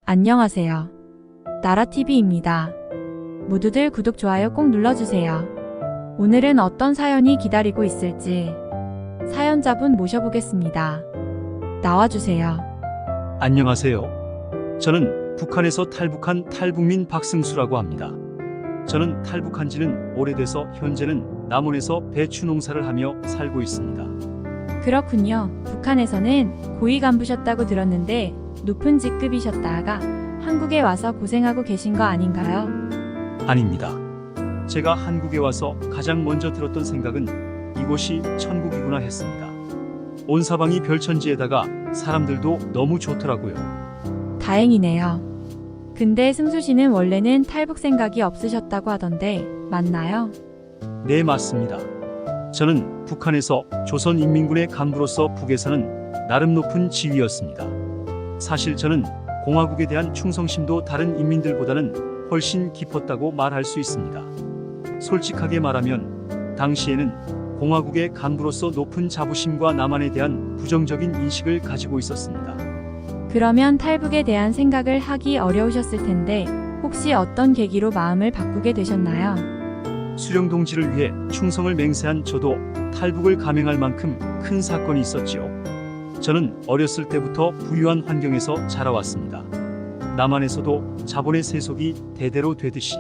안녕하세요. 나라TV입니다. 모두들 구독, 좋아요 꼭 눌러주세요. 오늘은 어떤 사연이 기다리고 있을지 사연자분 모셔보겠습니다. 나와주세요. 안녕하세요. 저는 북한에서 탈북한 탈북민 박승수라고 합니다. 저는 탈북한 지는 오래돼서 현재는 남원에서 배추 농사를 하며 살고 있습니다. 그렇군요. 북한에서는 고위 간부셨다고 들었는데 높은 직급이셨다가 한국에 와서 고생하고 계신 거 아닌가요? 아닙니다. 제가 한국에 와서 가장 먼저 들었던 생각은 이곳이 천국이구나 했습니다. 온 사방이 별천지에다가 사람들도 너무 좋더라고요. 다행이네요. 근데 승수 씨는 원래는 탈북 생각이 없으셨다고 하던데 맞나요? 네, 맞습니다. 저는 북한에서 조선인민군의 간부로서 북에서는 나름 높은 지위였습니다. 사실 저는 공화국에 대한 충성심도 다른 인민들보다는 훨씬 깊었다고 말할 수 있습니다. 솔직하게 말하면 당시에는 공화국의 간부로서 높은 자부심과 남한에 대한 부정적인 인식을 가지고 있었습니다. 그러면 탈북에 대한 생각을 하기 어려우셨을 텐데 혹시 어떤 계기로 마음을 바꾸게 되셨나요? 수령 동지를 위해 충성을 맹세한 저도 탈북을 감행할 만큼 큰 사건이 있었지요. 저는 어렸을 때부터 부유한 환경에서 자라왔습니다. 남한에서도 자본의 세속이 대대로 되듯이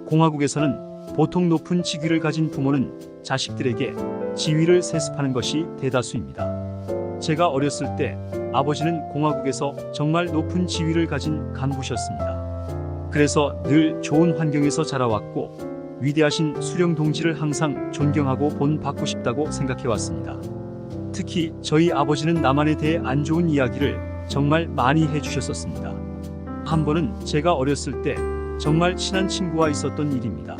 공화국에서는 보통 높은 직위를 가진 부모는 자식들에게 지위를 세습하는 것이 대다수입니다. 제가 어렸을 때 아버지는 공화국에서 정말 높은 지위를 가진 간부셨습니다. 그래서 늘 좋은 환경에서 자라왔고 위대하신 수령 동지를 항상 존경하고 본받고 싶다고 생각해왔습니다. 특히 저희 아버지는 남한에 대해 안 좋은 이야기를 정말 많이 해주셨었습니다. 한 번은 제가 어렸을 때 정말 친한 친구와 있었던 일입니다.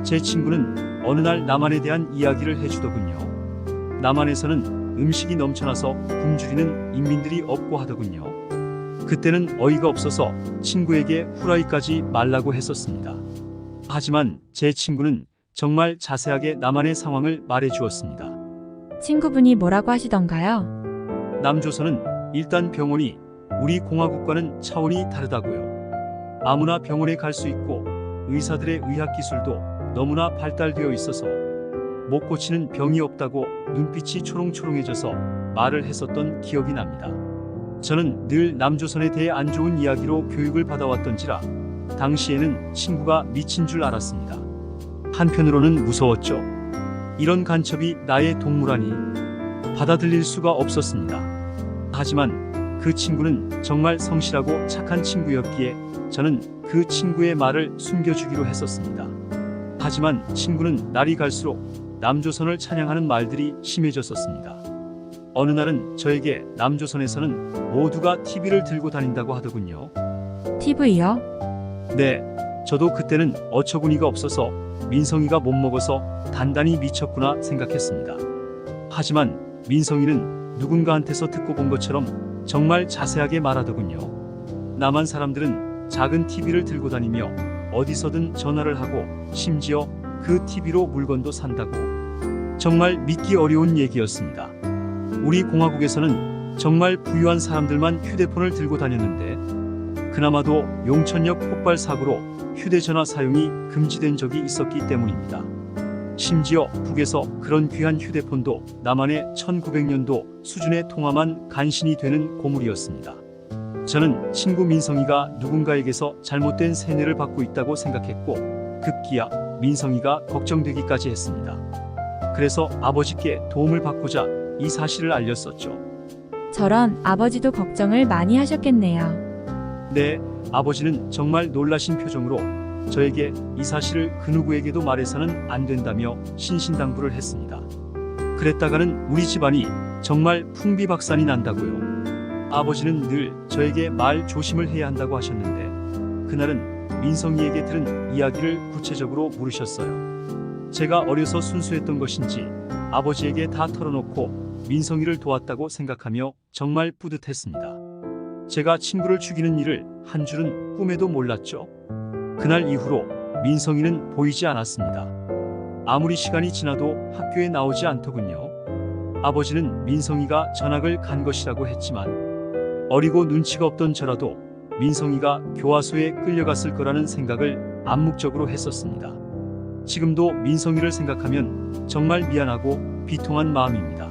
제 친구는 어느 날 남한에 대한 이야기를 해주더군요. 남한에서는 음식이 넘쳐나서 굶주리는 인민들이 없고 하더군요. 그때는 어이가 없어서 친구에게 후라이까지 말라고 했었습니다. 하지만 제 친구는 정말 자세하게 남한의 상황을 말해주었습니다. 친구분이 뭐라고 하시던가요? 남조선은 일단 병원이 우리 공화국과는 차원이 다르다고요. 아무나 병원에 갈 수 있고 의사들의 의학기술도 너무나 발달되어 있어서 못 고치는 병이 없다고 눈빛이 초롱초롱해져서 말을 했었던 기억이 납니다. 저는 늘 남조선에 대해 안 좋은 이야기로 교육을 받아왔던지라 당시에는 친구가 미친 줄 알았습니다. 한편으로는 무서웠죠. 이런 간첩이 나의 동무라니 받아들일 수가 없었습니다. 하지만 그 친구는 정말 성실하고 착한 친구였기에 저는 그 친구의 말을 숨겨주기로 했었습니다. 하지만 친구는 날이 갈수록 남조선을 찬양하는 말들이 심해졌었습니다. 어느 날은 저에게 남조선에서는 모두가 TV를 들고 다닌다고 하더군요. TV요? 네, 저도 그때는 어처구니가 없어서 민성이가 못 먹어서 단단히 미쳤구나 생각했습니다. 하지만 민성이는 누군가한테서 듣고 본 것처럼 정말 자세하게 말하더군요. 남한 사람들은 작은 TV를 들고 다니며 어디서든 전화를 하고 심지어 그 TV로 물건도 산다고. 정말 믿기 어려운 얘기였습니다. 우리 공화국에서는 정말 부유한 사람들만 휴대폰을 들고 다녔는데 그나마도 용천역 폭발 사고로 휴대전화 사용이 금지된 적이 있었기 때문입니다. 심지어 북에서 그런 귀한 휴대폰도 남한의 1900년도 수준의 통화만 간신히 되는 고물이었습니다. 저는 친구 민성이가 누군가에게서 잘못된 세뇌를 받고 있다고 생각했고 급기야 민성이가 걱정되기까지 했습니다. 그래서 아버지께 도움을 받고자 이 사실을 알렸었죠. 저런, 아버지도 걱정을 많이 하셨겠네요. 네, 아버지는 정말 놀라신 표정으로 저에게 이 사실을 그 누구에게도 말해서는 안 된다며 신신당부를 했습니다. 그랬다가는 우리 집안이 정말 풍비박산이 난다고요. 아버지는 늘 저에게 말 조심을 해야 한다고 하셨는데 그날은 민성이에게 들은 이야기를 구체적으로 물으셨어요. 제가 어려서 순수했던 것인지 아버지에게 다 털어놓고 민성이를 도왔다고 생각하며 정말 뿌듯했습니다. 제가 친구를 죽이는 일을 한 줄은 꿈에도 몰랐죠. 그날 이후로 민성이는 보이지 않았습니다. 아무리 시간이 지나도 학교에 나오지 않더군요. 아버지는 민성이가 전학을 간 것이라고 했지만 어리고 눈치가 없던 저라도 민성이가 교화소에 끌려갔을 거라는 생각을 암묵적으로 했었습니다. 지금도 민성이를 생각하면 정말 미안하고 비통한 마음입니다.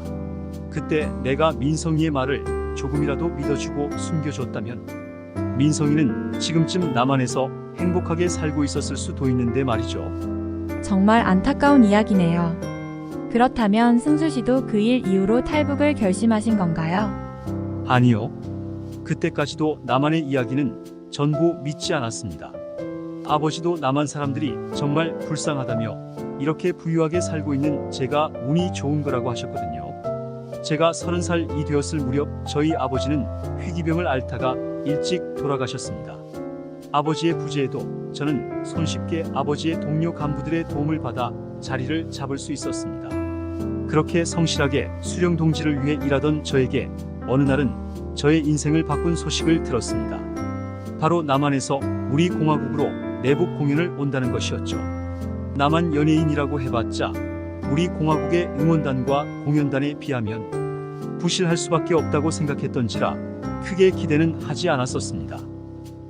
그때 내가 민성이의 말을 조금이라도 믿어주고 숨겨줬다면 민성이는 지금쯤 남한에서 행복하게 살고 있었을 수도 있는데 말이죠. 정말 안타까운 이야기네요. 그렇다면 승수 씨도 그 일 이후로 탈북을 결심하신 건가요? 아니요. 그때까지도 남한의 이야기는 전부 믿지 않았습니다. 아버지도 남한 사람들이 정말 불쌍하다며 이렇게 부유하게 살고 있는 제가 운이 좋은 거라고 하셨거든요. 제가 30살이 되었을 무렵 저희 아버지는 희귀병을 앓다가 일찍 돌아가셨습니다. 아버지의 부재에도 저는 손쉽게 아버지의 동료 간부들의 도움을 받아 자리를 잡을 수 있었습니다. 그렇게 성실하게 수령 동지를 위해 일하던 저에게 어느 날은 저의 인생을 바꾼 소식을 들었습니다. 바로 남한에서 우리 공화국으로 내북 공연을 온다는 것이었죠. 남한 연예인이라고 해봤자 우리 공화국의 응원단과 공연단에 비하면 부실할 수밖에 없다고 생각했던지라 크게 기대는 하지 않았었습니다.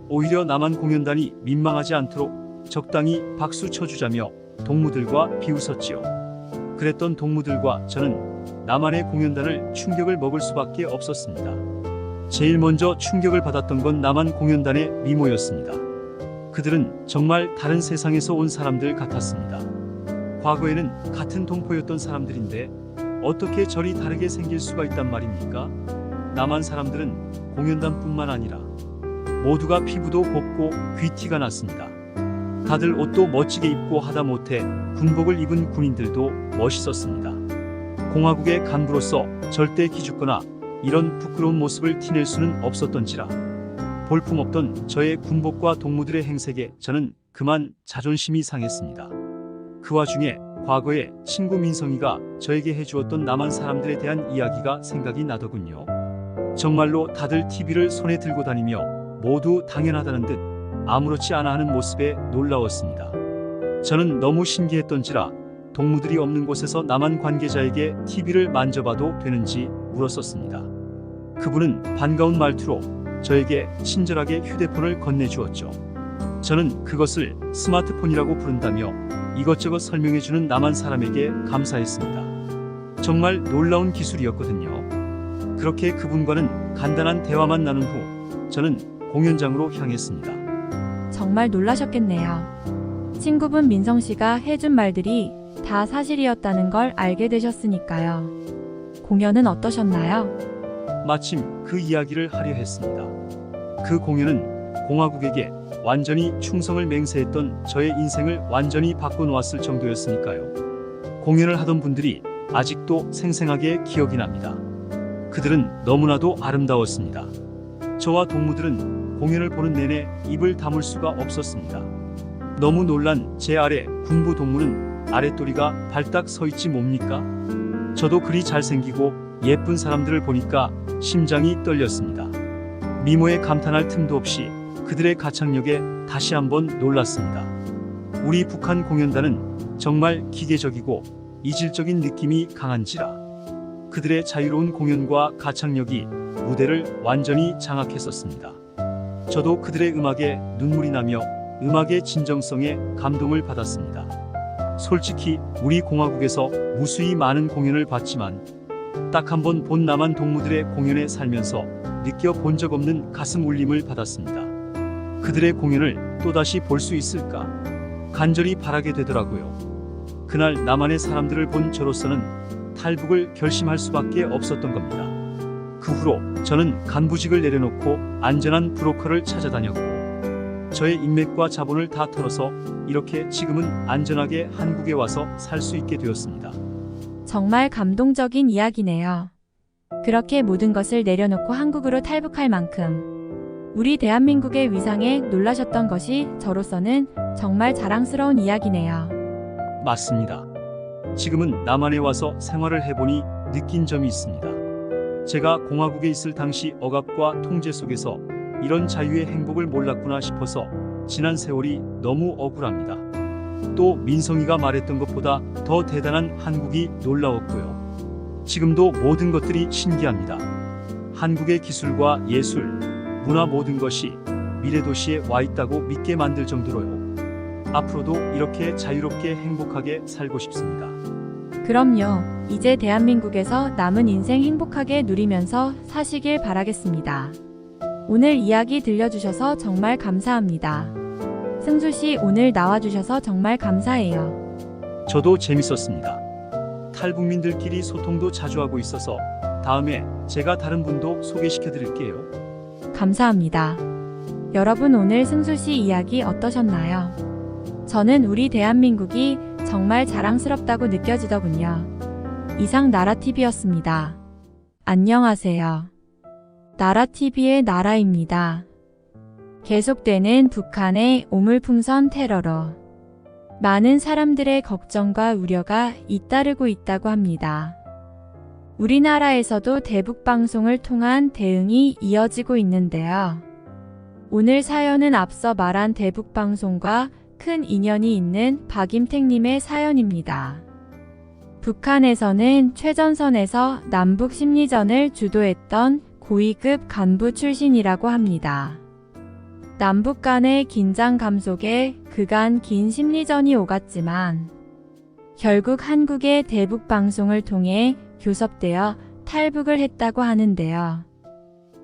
오히려 남한 공연단이 민망하지 않도록 적당히 박수 쳐주자며 동무들과 비웃었지요. 그랬던 동무들과 저는 남한의 공연단을 충격을 먹을 수밖에 없었습니다. 제일 먼저 충격을 받았던 건 남한 공연단의 미모였습니다. 그들은 정말 다른 세상에서 온 사람들 같았습니다. 과거에는 같은 동포였던 사람들인데 어떻게 저리 다르게 생길 수가 있단 말입니까? 남한 사람들은 공연단뿐만 아니라 모두가 피부도 곱고 귀티가 났습니다. 다들 옷도 멋지게 입고 하다못해 군복을 입은 군인들도 멋있었습니다. 공화국의 간부로서 절대 기죽거나 이런 부끄러운 모습을 티낼 수는 없었던지라 볼품없던 저의 군복과 동무들의 행색에 저는 그만 자존심이 상했습니다. 그 와중에 과거에 친구 민성이가 저에게 해주었던 남한 사람들에 대한 이야기가 생각이 나더군요. 정말로 다들 TV를 손에 들고 다니며 모두 당연하다는 듯 아무렇지 않아 하는 모습에 놀라웠습니다. 저는 너무 신기했던지라 동무들이 없는 곳에서 남한 관계자에게 TV를 만져봐도 되는지 물었었습니다. 그분은 반가운 말투로 저에게 친절하게 휴대폰을 건네주었죠. 저는 그것을 스마트폰이라고 부른다며 이것저것 설명해주는 남한 사람에게 감사했습니다. 정말 놀라운 기술이었거든요. 그렇게 그분과는 간단한 대화만 나눈 후 저는 공연장으로 향했습니다. 정말 놀라셨겠네요. 친구분 민성 씨가 해준 말들이 다 사실이었다는 걸 알게 되셨으니까요. 공연은 어떠셨나요? 마침 그 이야기를 하려 했습니다. 그 공연은 공화국에게 완전히 충성을 맹세했던 저의 인생을 완전히 바꿔놓았을 정도였으니까요. 공연을 하던 분들이 아직도 생생하게 기억이 납니다. 그들은 너무나도 아름다웠습니다. 저와 동무들은 공연을 보는 내내 입을 다물 수가 없었습니다. 너무 놀란 제 아래 군부 동무는 아랫도리가 발딱 서 있지 뭡니까? 저도 그리 잘생기고 예쁜 사람들을 보니까 심장이 떨렸습니다. 미모에 감탄할 틈도 없이 그들의 가창력에 다시 한번 놀랐습니다. 우리 북한 공연단은 정말 기계적이고 이질적인 느낌이 강한지라 그들의 자유로운 공연과 가창력이 무대를 완전히 장악했었습니다. 저도 그들의 음악에 눈물이 나며 음악의 진정성에 감동을 받았습니다. 솔직히 우리 공화국에서 무수히 많은 공연을 봤지만 딱 한 번 본 남한 동무들의 공연에 살면서 느껴본 적 없는 가슴 울림을 받았습니다. 그들의 공연을 또다시 볼 수 있을까? 간절히 바라게 되더라고요. 그날 남한의 사람들을 본 저로서는 탈북을 결심할 수밖에 없었던 겁니다. 그 후로 저는 간부직을 내려놓고 안전한 브로커를 찾아다녔고 저의 인맥과 자본을 다 털어서 이렇게 지금은 안전하게 한국에 와서 살 수 있게 되었습니다. 정말 감동적인 이야기네요. 그렇게 모든 것을 내려놓고 한국으로 탈북할 만큼 우리 대한민국의 위상에 놀라셨던 것이 저로서는 정말 자랑스러운 이야기네요. 맞습니다. 지금은 남한에 와서 생활을 해보니 느낀 점이 있습니다. 제가 공화국에 있을 당시 억압과 통제 속에서 이런 자유의 행복을 몰랐구나 싶어서 지난 세월이 너무 억울합니다. 또 민성이가 말했던 것보다 더 대단한 한국이 놀라웠고요. 지금도 모든 것들이 신기합니다. 한국의 기술과 예술, 문화 모든 것이 미래 도시에 와 있다고 믿게 만들 정도로요. 앞으로도 이렇게 자유롭게 행복하게 살고 싶습니다. 그럼요. 이제 대한민국에서 남은 인생 행복하게 누리면서 사시길 바라겠습니다. 오늘 이야기 들려주셔서 정말 감사합니다. 승수 씨 오늘 나와주셔서 정말 감사해요. 저도 재밌었습니다. 탈북민들끼리 소통도 자주 하고 있어서 다음에 제가 다른 분도 소개시켜 드릴게요. 감사합니다. 여러분 오늘 승수 씨 이야기 어떠셨나요? 저는 우리 대한민국이 정말 자랑스럽다고 느껴지더군요. 이상 나라TV였습니다. 안녕하세요. 나라TV의 나라입니다. 계속되는 북한의 오물풍선 테러로 많은 사람들의 걱정과 우려가 잇따르고 있다고 합니다. 우리나라에서도 대북방송을 통한 대응이 이어지고 있는데요. 오늘 사연은 앞서 말한 대북방송과 큰 인연이 있는 박임택님의 사연입니다. 북한에서는 최전선에서 남북 심리전을 주도했던 고위급 간부 출신이라고 합니다. 남북 간의 긴장감 속에 그간 긴 심리전이 오갔지만 결국 한국의 대북방송을 통해 교섭되어 탈북을 했다고 하는데요.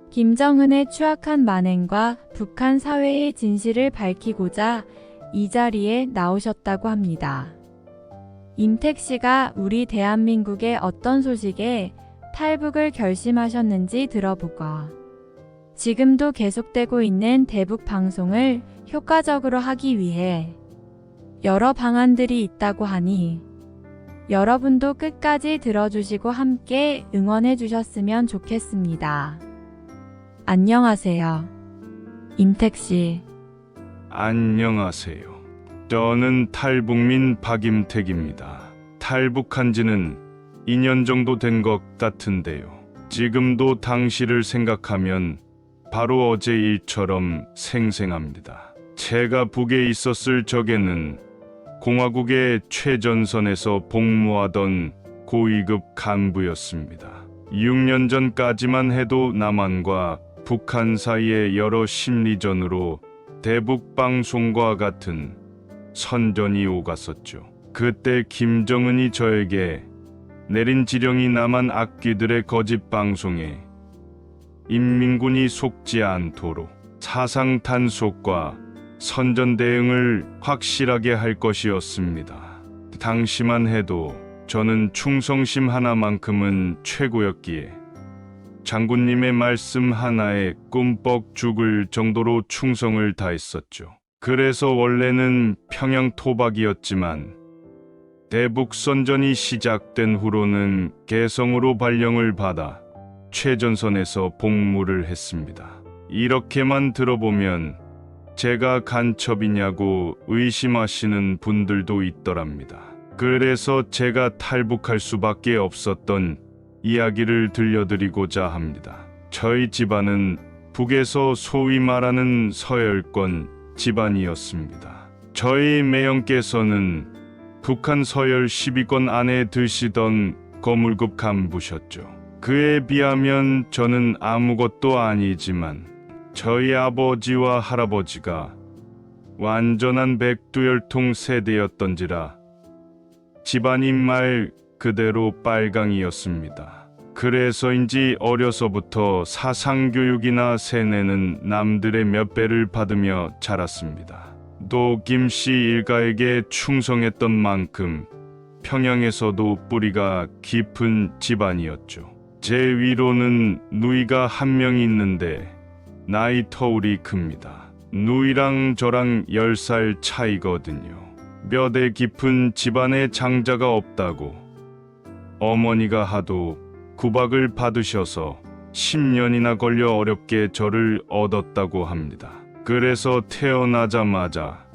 김정은의 추악한 만행과 북한 사회의 진실을 밝히고자 이 자리에 나오셨다고 합니다. 임택 씨가 우리 대한민국의 어떤 소식에 탈북을 결심하셨는지 들어보고 지금도 계속되고 있는 대북 방송을 효과적으로 하기 위해 여러 방안들이 있다고 하니 여러분도 끝까지 들어주시고 함께 응원해 주셨으면 좋겠습니다. 안녕하세요. 임택 씨. 안녕하세요. 저는 탈북민 박임택입니다. 탈북한 지는 2년 정도 된 것 같은데요. 지금도 당시를 생각하면 바로 어제 일처럼 생생합니다. 제가 북에 있었을 적에는 공화국의 최전선에서 복무하던 고위급 간부였습니다. 6년 전까지만 해도 남한과 북한 사이의 여러 심리전으로 대북방송과 같은 선전이 오갔었죠. 그때 김정은이 저에게 내린 지령이 남한 악귀들의 거짓 방송에 인민군이 속지 않도록 사상 단속과 선전 대응을 확실하게 할 것이었습니다. 당시만 해도 저는 충성심 하나만큼은 최고였기에 장군님의 말씀 하나에 꿈뻑 죽을 정도로 충성을 다했었죠. 그래서 원래는 평양 토박이었지만 대북 선전이 시작된 후로는 개성으로 발령을 받아 최전선에서 복무를 했습니다. 이렇게만 들어보면 제가 간첩이냐고 의심하시는 분들도 있더랍니다. 그래서 제가 탈북할 수밖에 없었던 이야기를 들려드리고자 합니다. 저희 집안은 북에서 소위 말하는 서열권 집안이었습니다. 저희 매형께서는 북한 서열 10위권 안에 드시던 거물급 간부셨죠. 그에 비하면 저는 아무것도 아니지만 저희 아버지와 할아버지가 완전한 백두혈통 세대였던지라 집안이 말 그대로 빨강이었습니다. 그래서인지 어려서부터 사상교육이나 세뇌는 남들의 몇 배를 받으며 자랐습니다. 또 김씨 일가에게 충성했던 만큼 평양에서도 뿌리가 깊은 집안이었죠. 제 위로는 누이가 한 명 있는데 나이 터울이 큽니다. 누이랑 저랑 10살 차이거든요. 뼈대 깊은 집안에 장자가 없다고 어머니가 하도 구박을 받으셔서 10년이나 걸려 어렵게 저를 얻었다고 합니다. 그래서 태어나자마자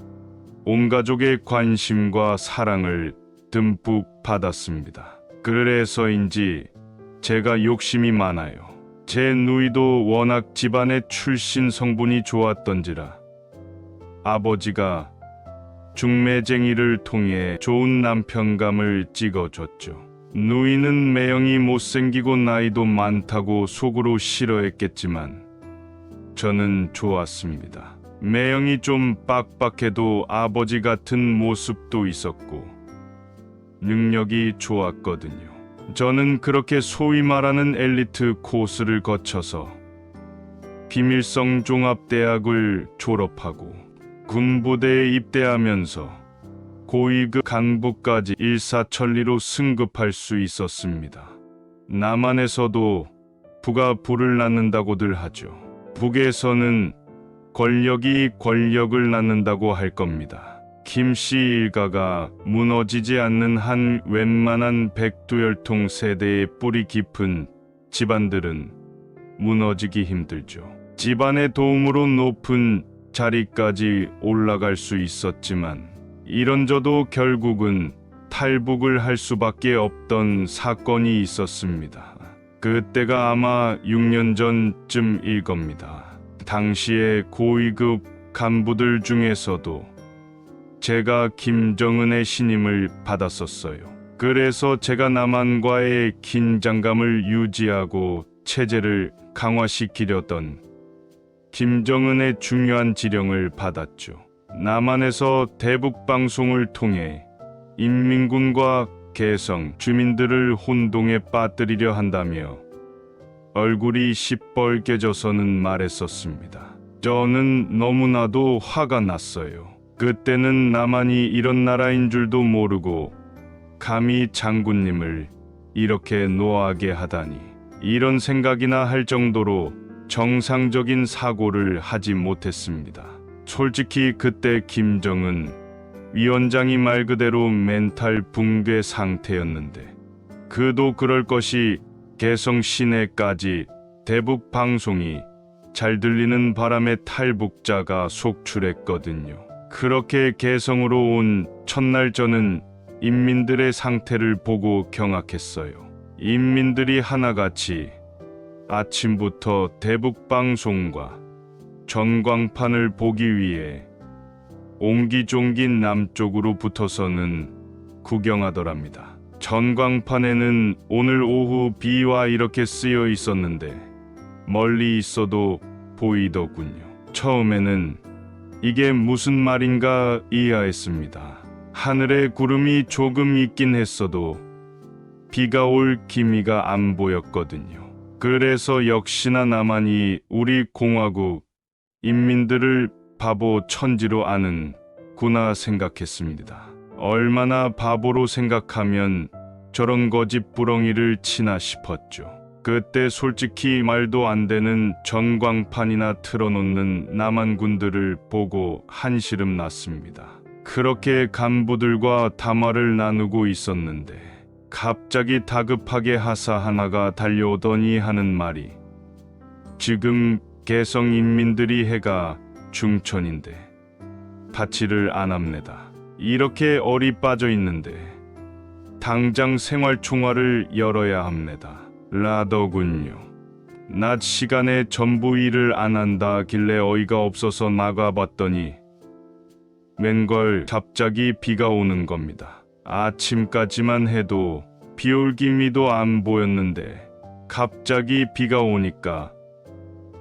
온 가족의 관심과 사랑을 듬뿍 받았습니다. 그래서인지 제가 욕심이 많아요. 제 누이도 워낙 집안의 출신 성분이 좋았던지라 아버지가 중매쟁이를 통해 좋은 남편감을 찍어줬죠. 누이는 매형이 못생기고 나이도 많다고 속으로 싫어했겠지만 저는 좋았습니다. 매형이 좀 빡빡해도 아버지 같은 모습도 있었고 능력이 좋았거든요. 저는 그렇게 소위 말하는 엘리트 코스를 거쳐서 비밀성 종합대학을 졸업하고 군부대에 입대하면서 고위급 간부까지 일사천리로 승급할 수 있었습니다. 남한에서도 부가 부를 낳는다고들 하죠. 북에서는 권력이 권력을 낳는다고 할 겁니다. 김씨 일가가 무너지지 않는 한 웬만한 백두혈통 세대의 뿌리 깊은 집안들은 무너지기 힘들죠. 집안의 도움으로 높은 자리까지 올라갈 수 있었지만 이런저도 결국은 탈북을 할 수밖에 없던 사건이 있었습니다. 그때가 아마 6년 전쯤일 겁니다. 당시에 고위급 간부들 중에서도 제가 김정은의 신임을 받았었어요. 그래서 제가 남한과의 긴장감을 유지하고 체제를 강화시키려던 김정은의 중요한 지령을 받았죠. 남한에서 대북 방송을 통해 인민군과 개성 주민들을 혼동에 빠뜨리려 한다며 얼굴이 시뻘개져서는 말했었습니다. 저는 너무나도 화가 났어요. 그때는 남한이 이런 나라인 줄도 모르고 감히 장군님을 이렇게 노하게 하다니, 이런 생각이나 할 정도로 정상적인 사고를 하지 못했습니다. 솔직히 그때 김정은 위원장이 말 그대로 멘탈 붕괴 상태였는데, 그도 그럴 것이 개성 시내까지 대북 방송이 잘 들리는 바람에 탈북자가 속출했거든요. 그렇게 개성으로 온 첫날 저는 인민들의 상태를 보고 경악했어요. 인민들이 하나같이 아침부터 대북 방송과 전광판을 보기 위해 옹기종기 남쪽으로 붙어서는 구경하더랍니다. 전광판에는 오늘 오후 비와 이렇게 쓰여 있었는데 멀리 있어도 보이더군요. 처음에는 이게 무슨 말인가 이해했습니다. 하늘에 구름이 조금 있긴 했어도 비가 올 기미가 안 보였거든요. 그래서 역시나 남한이 우리 공화국 인민들을 바보 천지로 아는구나 생각했습니다. 얼마나 바보로 생각하면 저런 거짓부렁이를 치나 싶었죠. 그때 솔직히 말도 안 되는 전광판이나 틀어놓는 남한군들을 보고 한시름 났습니다. 그렇게 간부들과 담화를 나누고 있었는데 갑자기 다급하게 하사 하나가 달려오더니 하는 말이, 지금 개성 인민들이 해가 중천인데 받지를 안 합니다. 이렇게 얼이 빠져 있는데 당장 생활총화를 열어야 합니다. 라더군요. 낮 시간에 전부 일을 안 한다길래 어이가 없어서 나가봤더니 웬걸 갑자기 비가 오는 겁니다. 아침까지만 해도 비올 기미도 안 보였는데 갑자기 비가 오니까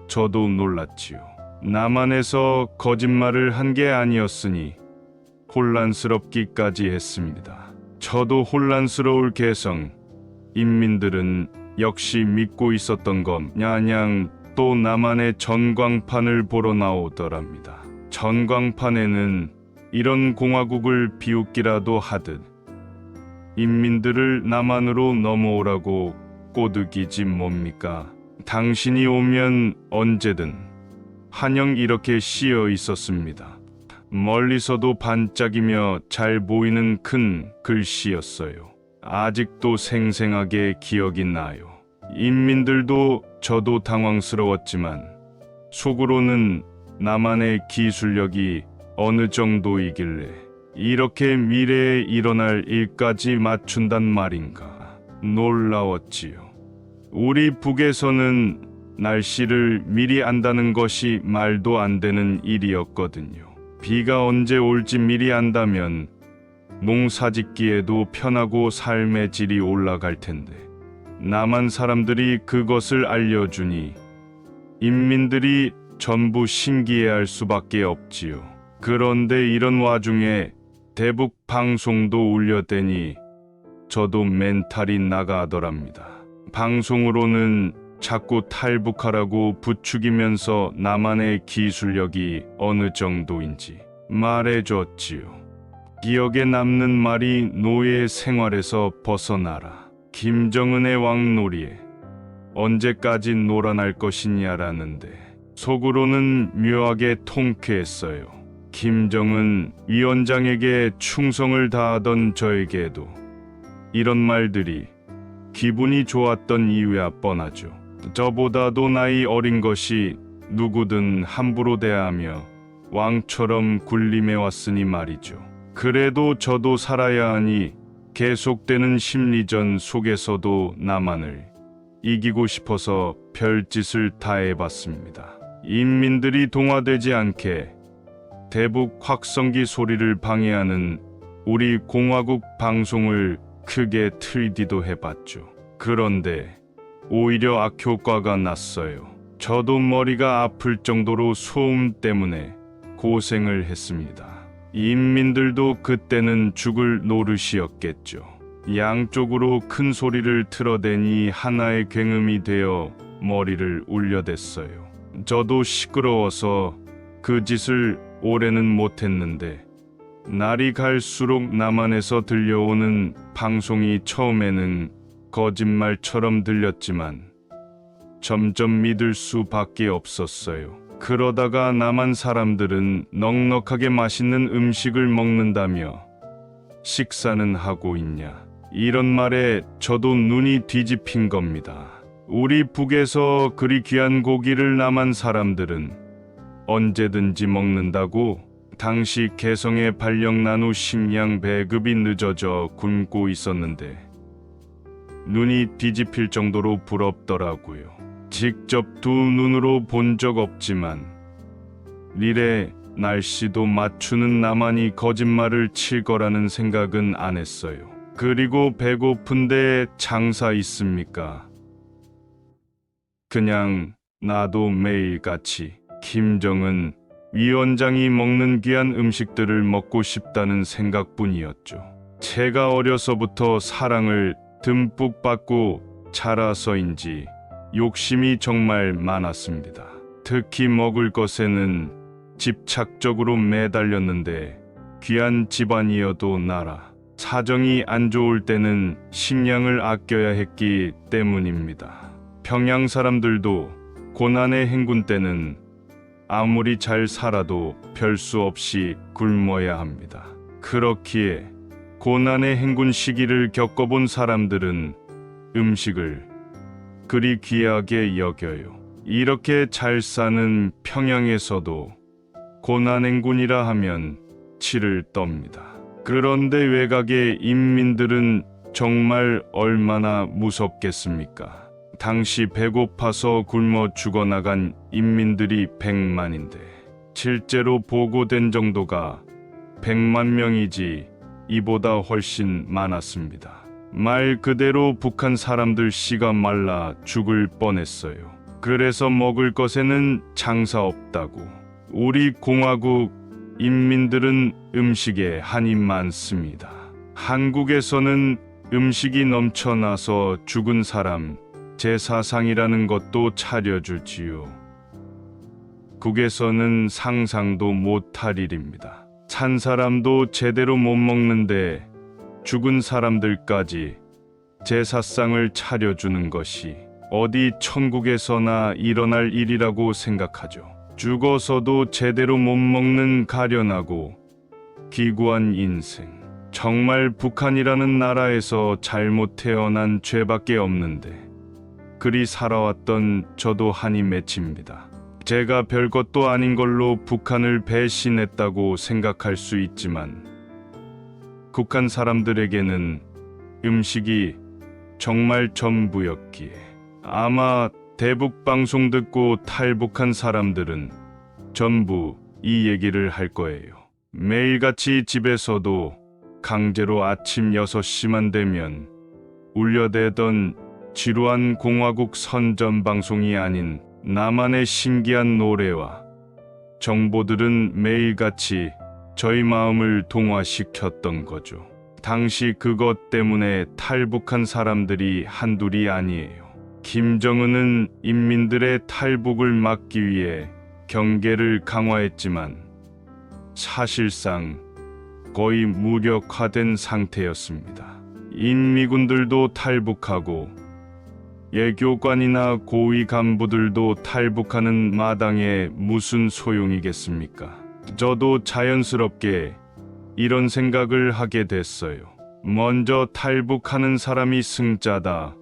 저도 놀랐지요. 남한에서 거짓말을 한 게 아니었으니 혼란스럽기까지 했습니다. 저도 혼란스러울 개성 인민들은 역시 믿고 있었던 것 마냥 또 남한의 전광판을 보러 나오더랍니다. 전광판에는 이런 공화국을 비웃기라도 하듯 인민들을 남한으로 넘어오라고 꼬드기지 뭡니까? 당신이 오면 언제든 한영 이렇게 씌어 있었습니다. 멀리서도 반짝이며 잘 보이는 큰 글씨였어요. 아직도 생생하게 기억이 나요. 인민들도 저도 당황스러웠지만 속으로는 남한의 기술력이 어느 정도이길래 이렇게 미래에 일어날 일까지 맞춘단 말인가 놀라웠지요. 우리 북에서는 날씨를 미리 안다는 것이 말도 안 되는 일이었거든요. 비가 언제 올지 미리 안다면 농사짓기에도 편하고 삶의 질이 올라갈 텐데 남한 사람들이 그것을 알려주니 인민들이 전부 신기해할 수밖에 없지요. 그런데 이런 와중에 대북 방송도 울려대니 저도 멘탈이 나가더랍니다. 방송으로는 자꾸 탈북하라고 부추기면서 나만의 기술력이 어느 정도인지 말해줬지요. 기억에 남는 말이 노예 생활에서 벗어나라. 김정은의 왕놀이에 언제까지 놀아날 것이냐라는데 속으로는 묘하게 통쾌했어요. 김정은 위원장에게 충성을 다하던 저에게도 이런 말들이 기분이 좋았던 이유야 뻔하죠. 저보다도 나이 어린 것이 누구든 함부로 대하며 왕처럼 군림해 왔으니 말이죠. 그래도 저도 살아야 하니 계속되는 심리전 속에서도 남한을 이기고 싶어서 별짓을 다 해봤습니다. 인민들이 동화되지 않게 대북 확성기 소리를 방해하는 우리 공화국 방송을 크게 틀기도 해봤죠. 그런데 오히려 악효과가 났어요. 저도 머리가 아플 정도로 소음 때문에 고생을 했습니다. 인민들도 그때는 죽을 노릇이었겠죠. 양쪽으로 큰 소리를 틀어대니 하나의 굉음이 되어 머리를 울려댔어요. 저도 시끄러워서 그 짓을 오래는 못했는데 날이 갈수록 남한에서 들려오는 방송이 처음에는 거짓말처럼 들렸지만 점점 믿을 수밖에 없었어요. 그러다가 남한 사람들은 넉넉하게 맛있는 음식을 먹는다며 식사는 하고 있냐 이런 말에 저도 눈이 뒤집힌 겁니다. 우리 북에서 그리 귀한 고기를 남한 사람들은 언제든지 먹는다고? 당시 개성의 발령난 후 식량 배급이 늦어져 굶고 있었는데 눈이 뒤집힐 정도로 부럽더라고요. 직접 두 눈으로 본 적 없지만 일에 날씨도 맞추는 남한이 거짓말을 칠 거라는 생각은 안 했어요. 그리고 배고픈데 장사 있습니까? 그냥 나도 매일같이 김정은 위원장이 먹는 귀한 음식들을 먹고 싶다는 생각뿐이었죠. 제가 어려서부터 사랑을 듬뿍 받고 자라서인지 욕심이 정말 많았습니다. 특히 먹을 것에는 집착적으로 매달렸는데 귀한 집안이어도 나라 사정이 안 좋을 때는 식량을 아껴야 했기 때문입니다. 평양 사람들도 고난의 행군 때는 아무리 잘 살아도 별 수 없이 굶어야 합니다. 그렇기에 고난의 행군 시기를 겪어본 사람들은 음식을 그리 귀하게 여겨요. 이렇게 잘 사는 평양에서도 고난행군이라 하면 치를 떱니다. 그런데 외곽의 인민들은 정말 얼마나 무섭겠습니까? 당시 배고파서 굶어 죽어나간 인민들이 100만인데 실제로 보고된 정도가 100만 명이지 이보다 훨씬 많았습니다. 말 그대로 북한 사람들 씨가 말라 죽을 뻔했어요. 그래서 먹을 것에는 장사 없다고. 우리 공화국 인민들은 음식에 한이 많습니다. 한국에서는 음식이 넘쳐나서 죽은 사람 제사상이라는 것도 차려주지요. 국에서는 상상도 못할 일입니다. 산 사람도 제대로 못 먹는데 죽은 사람들까지 제사상을 차려주는 것이 어디 천국에서나 일어날 일이라고 생각하죠. 죽어서도 제대로 못 먹는 가련하고 기구한 인생. 정말 북한이라는 나라에서 잘못 태어난 죄밖에 없는데 그리 살아왔던 저도 한이 맺힙니다. 제가 별것도 아닌 걸로 북한을 배신했다고 생각할 수 있지만 북한 사람들에게는 음식이 정말 전부였기에 아마 대북 방송 듣고 탈북한 사람들은 전부 이 얘기를 할 거예요. 매일같이 집에서도 강제로 아침 6시만 되면 울려대던 지루한 공화국 선전 방송이 아닌 나만의 신기한 노래와 정보들은 매일같이 저희 마음을 동화시켰던 거죠. 당시 그것 때문에 탈북한 사람들이 한둘이 아니에요. 김정은은 인민들의 탈북을 막기 위해 경계를 강화했지만 사실상 거의 무력화된 상태였습니다. 인미군들도 탈북하고 예교관이나 고위 간부들도 탈북하는 마당에 무슨 소용이겠습니까? 저도 자연스럽게 이런 생각을 하게 됐어요. 먼저 탈북하는 사람이 승자다.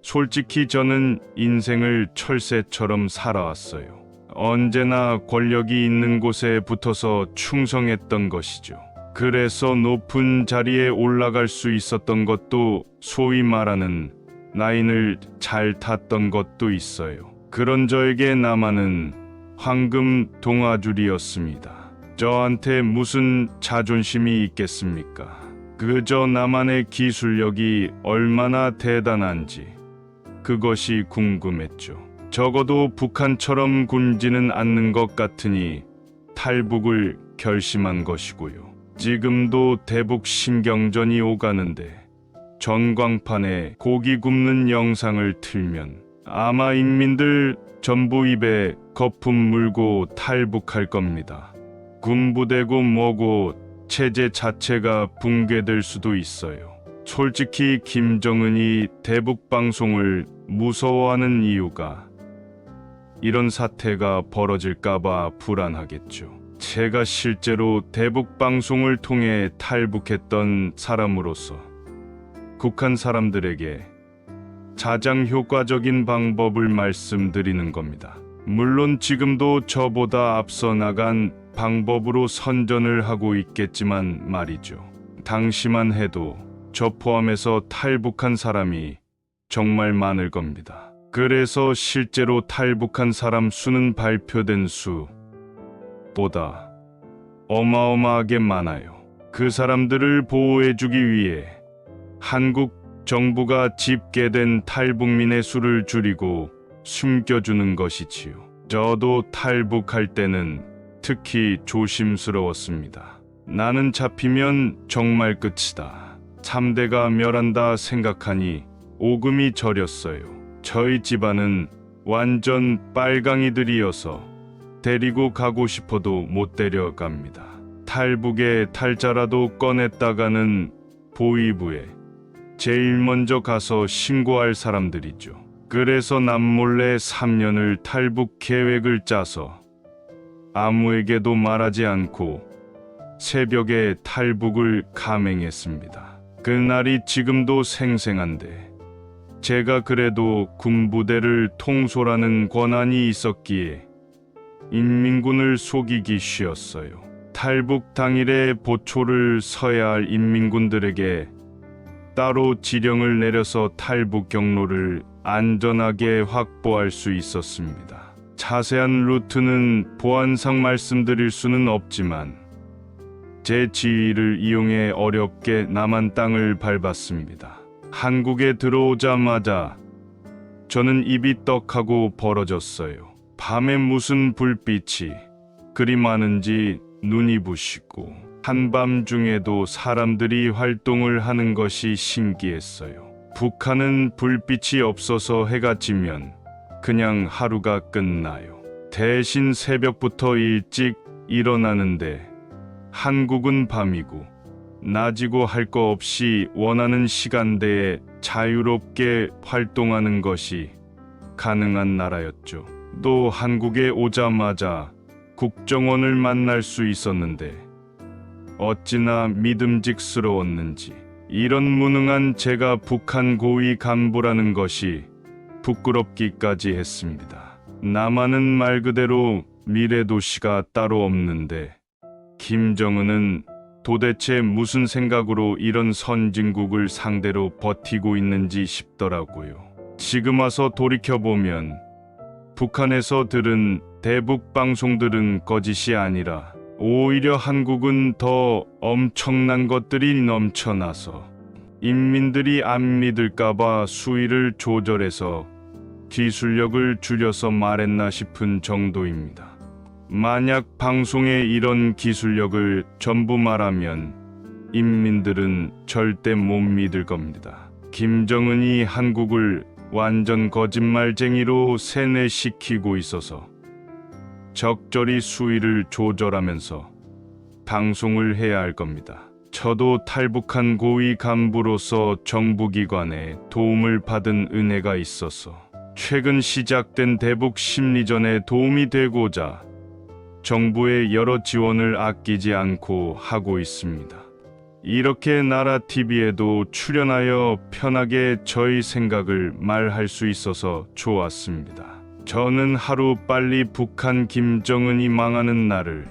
솔직히 저는 인생을 철새처럼 살아왔어요. 언제나 권력이 있는 곳에 붙어서 충성했던 것이죠. 그래서 높은 자리에 올라갈 수 있었던 것도 소위 말하는 라인을 잘 탔던 것도 있어요. 그런 저에게 남한은 황금 동아줄이었습니다. 저한테 무슨 자존심이 있겠습니까? 그저 나만의 기술력이 얼마나 대단한지 그것이 궁금했죠. 적어도 북한처럼 굶지는 않는 것 같으니 탈북을 결심한 것이고요. 지금도 대북 신경전이 오가는데 전광판에 고기 굽는 영상을 틀면 아마 인민들 전부 입에 거품 물고 탈북할 겁니다. 군부되고 뭐고 체제 자체가 붕괴될 수도 있어요. 솔직히 김정은이 대북 방송을 무서워하는 이유가 이런 사태가 벌어질까봐 불안하겠죠. 제가 실제로 대북 방송을 통해 탈북했던 사람으로서 국한 사람들에게 가장 효과적인 방법을 말씀드리는 겁니다. 물론 지금도 저보다 앞서 나간 방법으로 선전을 하고 있겠지만 말이죠. 당시만 해도 저 포함해서 탈북한 사람이 정말 많을 겁니다. 그래서 실제로 탈북한 사람 수는 발표된 수보다 어마어마하게 많아요. 그 사람들을 보호해주기 위해 한국 정부가 집계된 탈북민의 수를 줄이고 숨겨주는 것이지요. 저도 탈북할 때는 특히 조심스러웠습니다. 나는 잡히면 정말 끝이다. 참대가 멸한다 생각하니 오금이 저렸어요. 저희 집안은 완전 빨강이들이어서 데리고 가고 싶어도 못 데려갑니다. 탈북의 탈자라도 꺼냈다가는 보위부에 제일 먼저 가서 신고할 사람들이죠. 그래서 남몰래 3년을 탈북 계획을 짜서 아무에게도 말하지 않고 새벽에 탈북을 감행했습니다. 그날이 지금도 생생한데 제가 그래도 군부대를 통솔하는 권한이 있었기에 인민군을 속이기 쉬웠어요. 탈북 당일에 보초를 서야 할 인민군들에게 따로 지령을 내려서 탈북 경로를 안전하게 확보할 수 있었습니다. 자세한 루트는 보안상 말씀드릴 수는 없지만 제 지위를 이용해 어렵게 남한 땅을 밟았습니다. 한국에 들어오자마자 저는 입이 떡하고 벌어졌어요. 밤에 무슨 불빛이 그리 많은지 눈이 부시고 한밤중에도 사람들이 활동을 하는 것이 신기했어요. 북한은 불빛이 없어서 해가 지면 그냥 하루가 끝나요. 대신 새벽부터 일찍 일어나는데 한국은 밤이고 낮이고 할 거 없이 원하는 시간대에 자유롭게 활동하는 것이 가능한 나라였죠. 또 한국에 오자마자 국정원을 만날 수 있었는데 어찌나 믿음직스러웠는지 이런 무능한 제가 북한 고위 간부라는 것이 부끄럽기까지 했습니다. 남한은 말 그대로 미래도시가 따로 없는데 김정은은 도대체 무슨 생각으로 이런 선진국을 상대로 버티고 있는지 싶더라고요. 지금 와서 돌이켜보면 북한에서 들은 대북 방송들은 거짓이 아니라 오히려 한국은 더 엄청난 것들이 넘쳐나서 인민들이 안 믿을까봐 수위를 조절해서 기술력을 줄여서 말했나 싶은 정도입니다. 만약 방송에 이런 기술력을 전부 말하면 인민들은 절대 못 믿을 겁니다. 김정은이 한국을 완전 거짓말쟁이로 세뇌시키고 있어서 적절히 수위를 조절하면서 방송을 해야 할 겁니다. 저도 탈북한 고위 간부로서 정부기관에 도움을 받은 은혜가 있어서 최근 시작된 대북 심리전에 도움이 되고자 정부의 여러 지원을 아끼지 않고 하고 있습니다. 이렇게 나라TV에도 출연하여 편하게 저희 생각을 말할 수 있어서 좋았습니다. 저는 하루 빨리 북한 김정은이 망하는 날을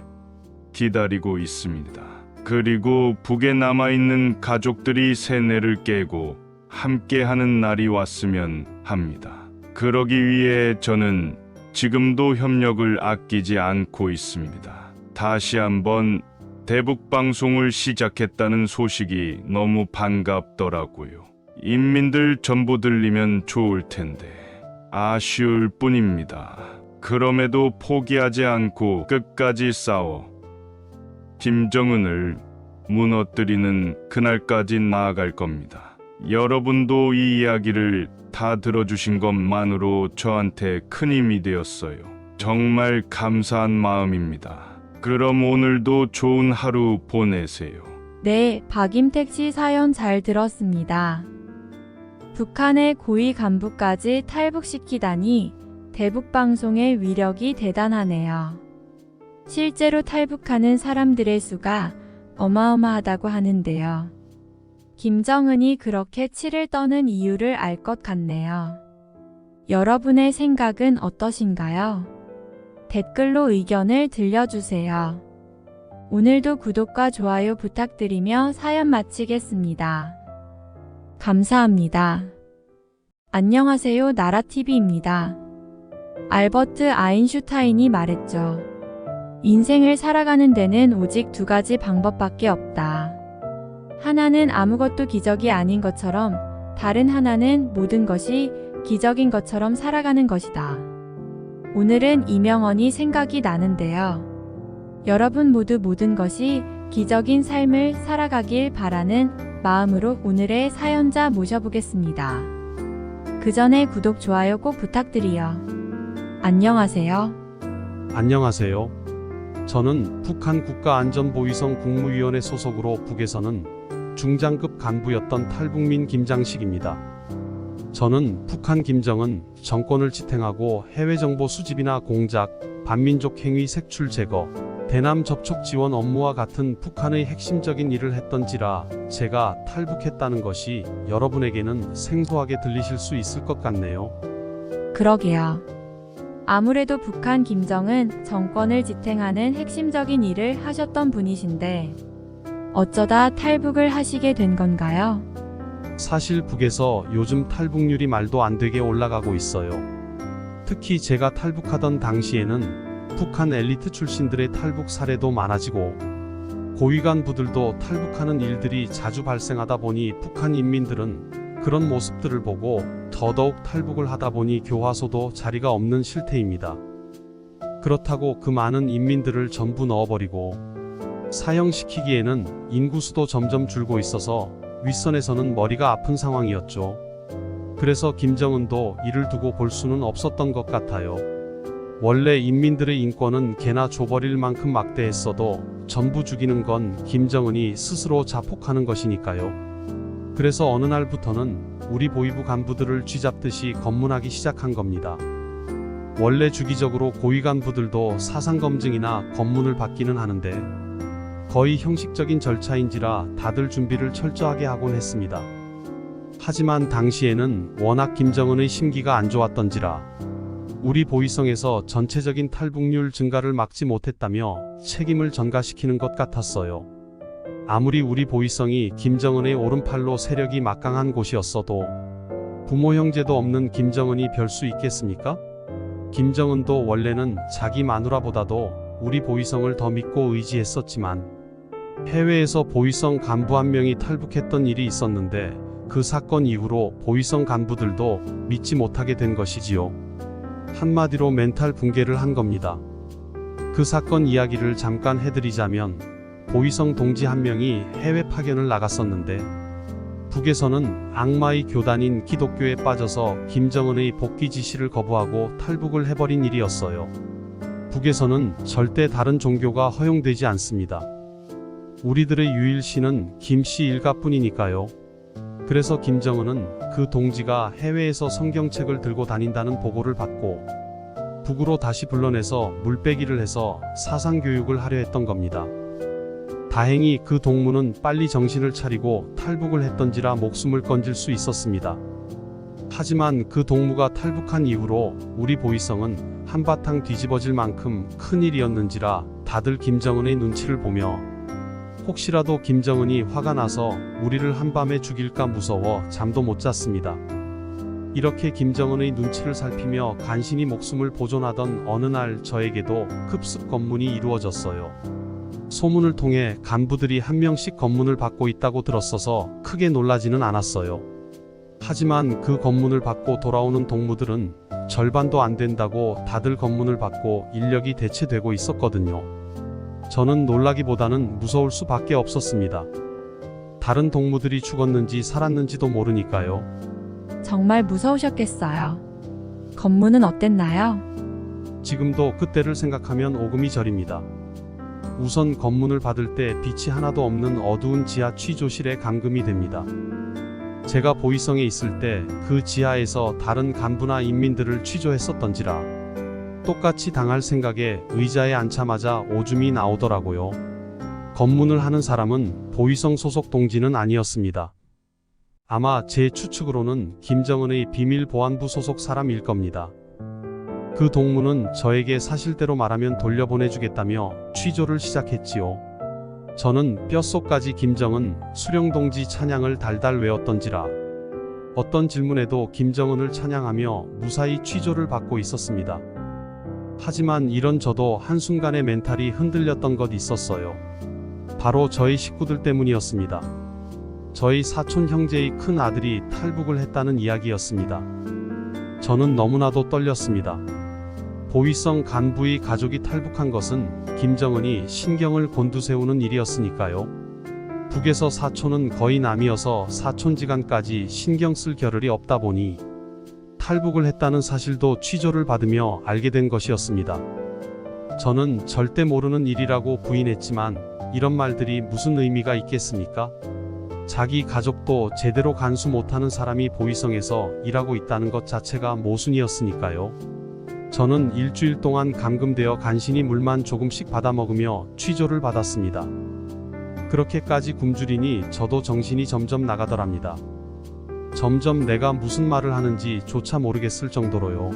기다리고 있습니다. 그리고 북에 남아있는 가족들이 세뇌를 깨고 함께하는 날이 왔으면 합니다. 그러기 위해 저는 지금도 협력을 아끼지 않고 있습니다. 다시 한번 대북 방송을 시작했다는 소식이 너무 반갑더라고요. 인민들 전부 들리면 좋을 텐데 아쉬울 뿐입니다. 그럼에도 포기하지 않고 끝까지 싸워 김정은을 무너뜨리는 그날까지 나아갈 겁니다. 여러분도 이 이야기를 다 들어주신 것만으로 저한테 큰 힘이 되었어요. 정말 감사한 마음입니다. 그럼 오늘도 좋은 하루 보내세요. 네, 박임택 씨 사연 잘 들었습니다. 북한의 고위 간부까지 탈북시키다니 대북방송의 위력이 대단하네요. 실제로 탈북하는 사람들의 수가 어마어마하다고 하는데요. 김정은이 그렇게 치를 떠는 이유를 알 것 같네요. 여러분의 생각은 어떠신가요? 댓글로 의견을 들려주세요. 오늘도 구독과 좋아요 부탁드리며 사연 마치겠습니다. 감사합니다. 안녕하세요. 나라TV입니다. 알버트 아인슈타인이 말했죠. 인생을 살아가는 데는 오직 두 가지 방법밖에 없다. 하나는 아무것도 기적이 아닌 것처럼, 다른 하나는 모든 것이 기적인 것처럼 살아가는 것이다. 오늘은 이 명언이 생각이 나는데요. 여러분 모두 모든 것이 기적인 삶을 살아가길 바라는 마음으로 오늘의 사연자 모셔보겠습니다. 그 전에 구독, 좋아요 꼭 부탁드려요. 안녕하세요. 안녕하세요. 저는 북한 국가안전보위성 국무위원회 소속으로 북에서는 중장급 간부였던 탈북민 김장식입니다. 저는 북한 김정은 정권을 지탱하고 해외 정보 수집이나 공작, 반민족 행위 색출 제거, 대남 접촉 지원 업무와 같은 북한의 핵심적인 일을 했던지라 제가 탈북했다는 것이 여러분에게는 생소하게 들리실 수 있을 것 같네요. 그러게요. 아무래도 북한 김정은 정권을 지탱하는 핵심적인 일을 하셨던 분이신데 어쩌다 탈북을 하시게 된 건가요? 사실 북에서 요즘 탈북률이 말도 안 되게 올라가고 있어요. 특히 제가 탈북하던 당시에는 북한 엘리트 출신들의 탈북 사례도 많아지고 고위 간부들도 탈북하는 일들이 자주 발생하다 보니 북한 인민들은 그런 모습들을 보고 더더욱 탈북을 하다 보니 교화소도 자리가 없는 실태입니다. 그렇다고 그 많은 인민들을 전부 넣어버리고 사형시키기에는 인구수도 점점 줄고 있어서 윗선에서는 머리가 아픈 상황이었죠. 그래서 김정은도 이를 두고 볼 수는 없었던 것 같아요. 원래 인민들의 인권은 개나 줘버릴 만큼 막대했어도 전부 죽이는 건 김정은이 스스로 자폭하는 것이니까요. 그래서 어느 날부터는 우리 보위부 간부들을 쥐잡듯이 검문하기 시작한 겁니다. 원래 주기적으로 고위 간부들도 사상검증이나 검문을 받기는 하는데 거의 형식적인 절차인지라 다들 준비를 철저하게 하곤 했습니다. 하지만 당시에는 워낙 김정은의 심기가 안 좋았던지라 우리 보위성에서 전체적인 탈북률 증가를 막지 못했다며 책임을 전가시키는 것 같았어요. 아무리 우리 보위성이 김정은의 오른팔로 세력이 막강한 곳이었어도 부모 형제도 없는 김정은이 별 수 있겠습니까? 김정은도 원래는 자기 마누라보다도 우리 보위성을 더 믿고 의지했었지만 해외에서 보위성 간부 한 명이 탈북했던 일이 있었는데 그 사건 이후로 보위성 간부들도 믿지 못하게 된 것이지요. 한마디로 멘탈 붕괴를 한 겁니다. 그 사건 이야기를 잠깐 해드리자면 보위성 동지 한 명이 해외 파견을 나갔었는데 북에서는 악마의 교단인 기독교에 빠져서 김정은의 복귀 지시를 거부하고 탈북을 해버린 일이었어요. 북에서는 절대 다른 종교가 허용되지 않습니다. 우리들의 유일신은 김씨 일가뿐이니까요. 그래서 김정은은 그 동지가 해외에서 성경책을 들고 다닌다는 보고를 받고 북으로 다시 불러내서 물빼기를 해서 사상교육을 하려 했던 겁니다. 다행히 그 동무는 빨리 정신을 차리고 탈북을 했던지라 목숨을 건질 수 있었습니다. 하지만 그 동무가 탈북한 이후로 우리 보위성은 한바탕 뒤집어질 만큼 큰일이었는지라 다들 김정은의 눈치를 보며 혹시라도 김정은이 화가 나서 우리를 한밤에 죽일까 무서워 잠도 못 잤습니다. 이렇게 김정은의 눈치를 살피며 간신히 목숨을 보존하던 어느 날 저에게도 급습 검문이 이루어졌어요. 소문을 통해 간부들이 한 명씩 검문을 받고 있다고 들었어서 크게 놀라지는 않았어요. 하지만 그 검문을 받고 돌아오는 동무들은 절반도 안 된다고 다들 검문을 받고 인력이 대체되고 있었거든요. 저는 놀라기보다는 무서울 수밖에 없었습니다. 다른 동무들이 죽었는지 살았는지도 모르니까요. 정말 무서우셨겠어요. 검문은 어땠나요? 지금도 그때를 생각하면 오금이 저립니다. 우선 검문을 받을 때 빛이 하나도 없는 어두운 지하 취조실에 감금이 됩니다. 제가 보위성에 있을 때 그 지하에서 다른 간부나 인민들을 취조했었던지라 똑같이 당할 생각에 의자에 앉자마자 오줌이 나오더라고요. 검문을 하는 사람은 보위성 소속 동지는 아니었습니다. 아마 제 추측으로는 김정은의 비밀보안부 소속 사람일 겁니다. 그 동무는 저에게 사실대로 말하면 돌려보내주겠다며 취조를 시작했지요. 저는 뼛속까지 김정은 수령동지 찬양을 달달 외웠던지라 어떤 질문에도 김정은을 찬양하며 무사히 취조를 받고 있었습니다. 하지만 이런 저도 한순간에 멘탈이 흔들렸던 것 있었어요. 바로 저희 식구들 때문이었습니다. 저희 사촌 형제의 큰 아들이 탈북을 했다는 이야기였습니다. 저는 너무나도 떨렸습니다. 보위성 간부의 가족이 탈북한 것은 김정은이 신경을 곤두세우는 일이었으니까요. 북에서 사촌은 거의 남이어서 사촌지간까지 신경 쓸 겨를이 없다 보니 탈북을 했다는 사실도 취조를 받으며 알게 된 것이었습니다. 저는 절대 모르는 일이라고 부인했지만 이런 말들이 무슨 의미가 있겠습니까? 자기 가족도 제대로 간수 못하는 사람이 보위성에서 일하고 있다는 것 자체가 모순이었으니까요. 저는 일주일 동안 감금되어 간신히 물만 조금씩 받아먹으며 취조를 받았습니다. 그렇게까지 굶주리니 저도 정신이 점점 나가더랍니다. 점점 내가 무슨 말을 하는지 조차 모르겠을 정도로요.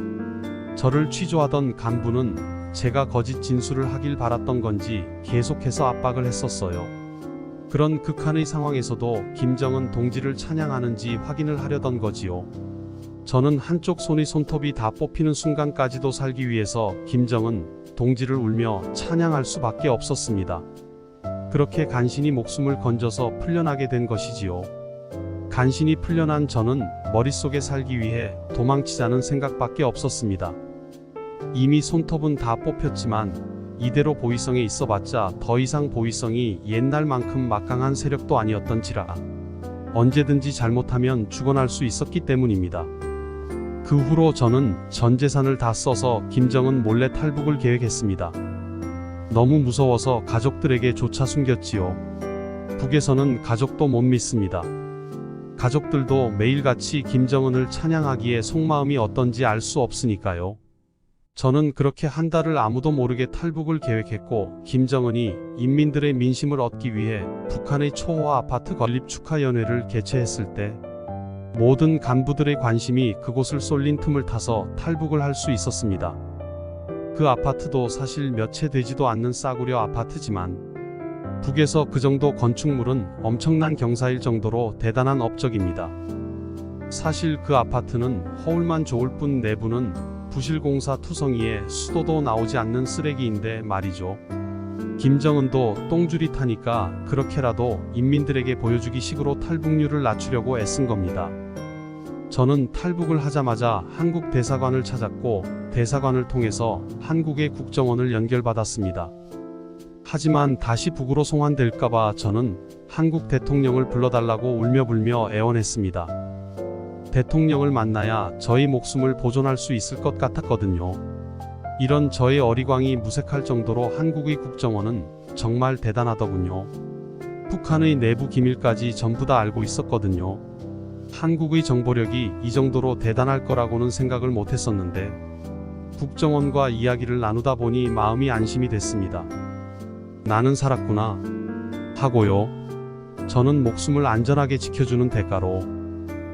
저를 취조하던 간부는 제가 거짓 진술을 하길 바랐던 건지 계속해서 압박을 했었어요. 그런 극한의 상황에서도 김정은 동지를 찬양하는지 확인을 하려던 거지요. 저는 한쪽 손의 손톱이 다 뽑히는 순간까지도 살기 위해서 김정은 동지를 울며 찬양할 수밖에 없었습니다. 그렇게 간신히 목숨을 건져서 풀려나게 된 것이지요. 간신히 풀려난 저는 머릿속에 살기 위해 도망치자는 생각밖에 없었습니다. 이미 손톱은 다 뽑혔지만 이대로 보위성에 있어봤자 더 이상 보위성이 옛날만큼 막강한 세력도 아니었던지라 언제든지 잘못하면 죽어날 수 있었기 때문입니다. 그 후로 저는 전 재산을 다 써서 김정은 몰래 탈북을 계획했습니다. 너무 무서워서 가족들에게 조차 숨겼지요. 북에서는 가족도 못 믿습니다. 가족들도 매일같이 김정은을 찬양하기에 속마음이 어떤지 알 수 없으니까요. 저는 그렇게 한 달을 아무도 모르게 탈북을 계획했고 김정은이 인민들의 민심을 얻기 위해 북한의 초호화 아파트 건립 축하연회를 개최했을 때 모든 간부들의 관심이 그곳을 쏠린 틈을 타서 탈북을 할 수 있었습니다. 그 아파트도 사실 몇 채 되지도 않는 싸구려 아파트지만 북에서 그 정도 건축물은 엄청난 경사일 정도로 대단한 업적입니다. 사실 그 아파트는 허울만 좋을 뿐 내부는 부실공사 투성이에 수도도 나오지 않는 쓰레기인데 말이죠. 김정은도 똥줄이 타니까 그렇게라도 인민들에게 보여주기 식으로 탈북률을 낮추려고 애쓴 겁니다. 저는 탈북을 하자마자 한국 대사관을 찾았고 대사관을 통해서 한국의 국정원을 연결받았습니다. 하지만 다시 북으로 송환될까봐 저는 한국 대통령을 불러달라고 울며불며 애원했습니다. 대통령을 만나야 저희 목숨을 보존할 수 있을 것 같았거든요. 이런 저의 어리광이 무색할 정도로 한국의 국정원은 정말 대단하더군요. 북한의 내부 기밀까지 전부 다 알고 있었거든요. 한국의 정보력이 이 정도로 대단할 거라고는 생각을 못했었는데 국정원과 이야기를 나누다 보니 마음이 안심이 됐습니다. 나는 살았구나 하고요. 저는 목숨을 안전하게 지켜주는 대가로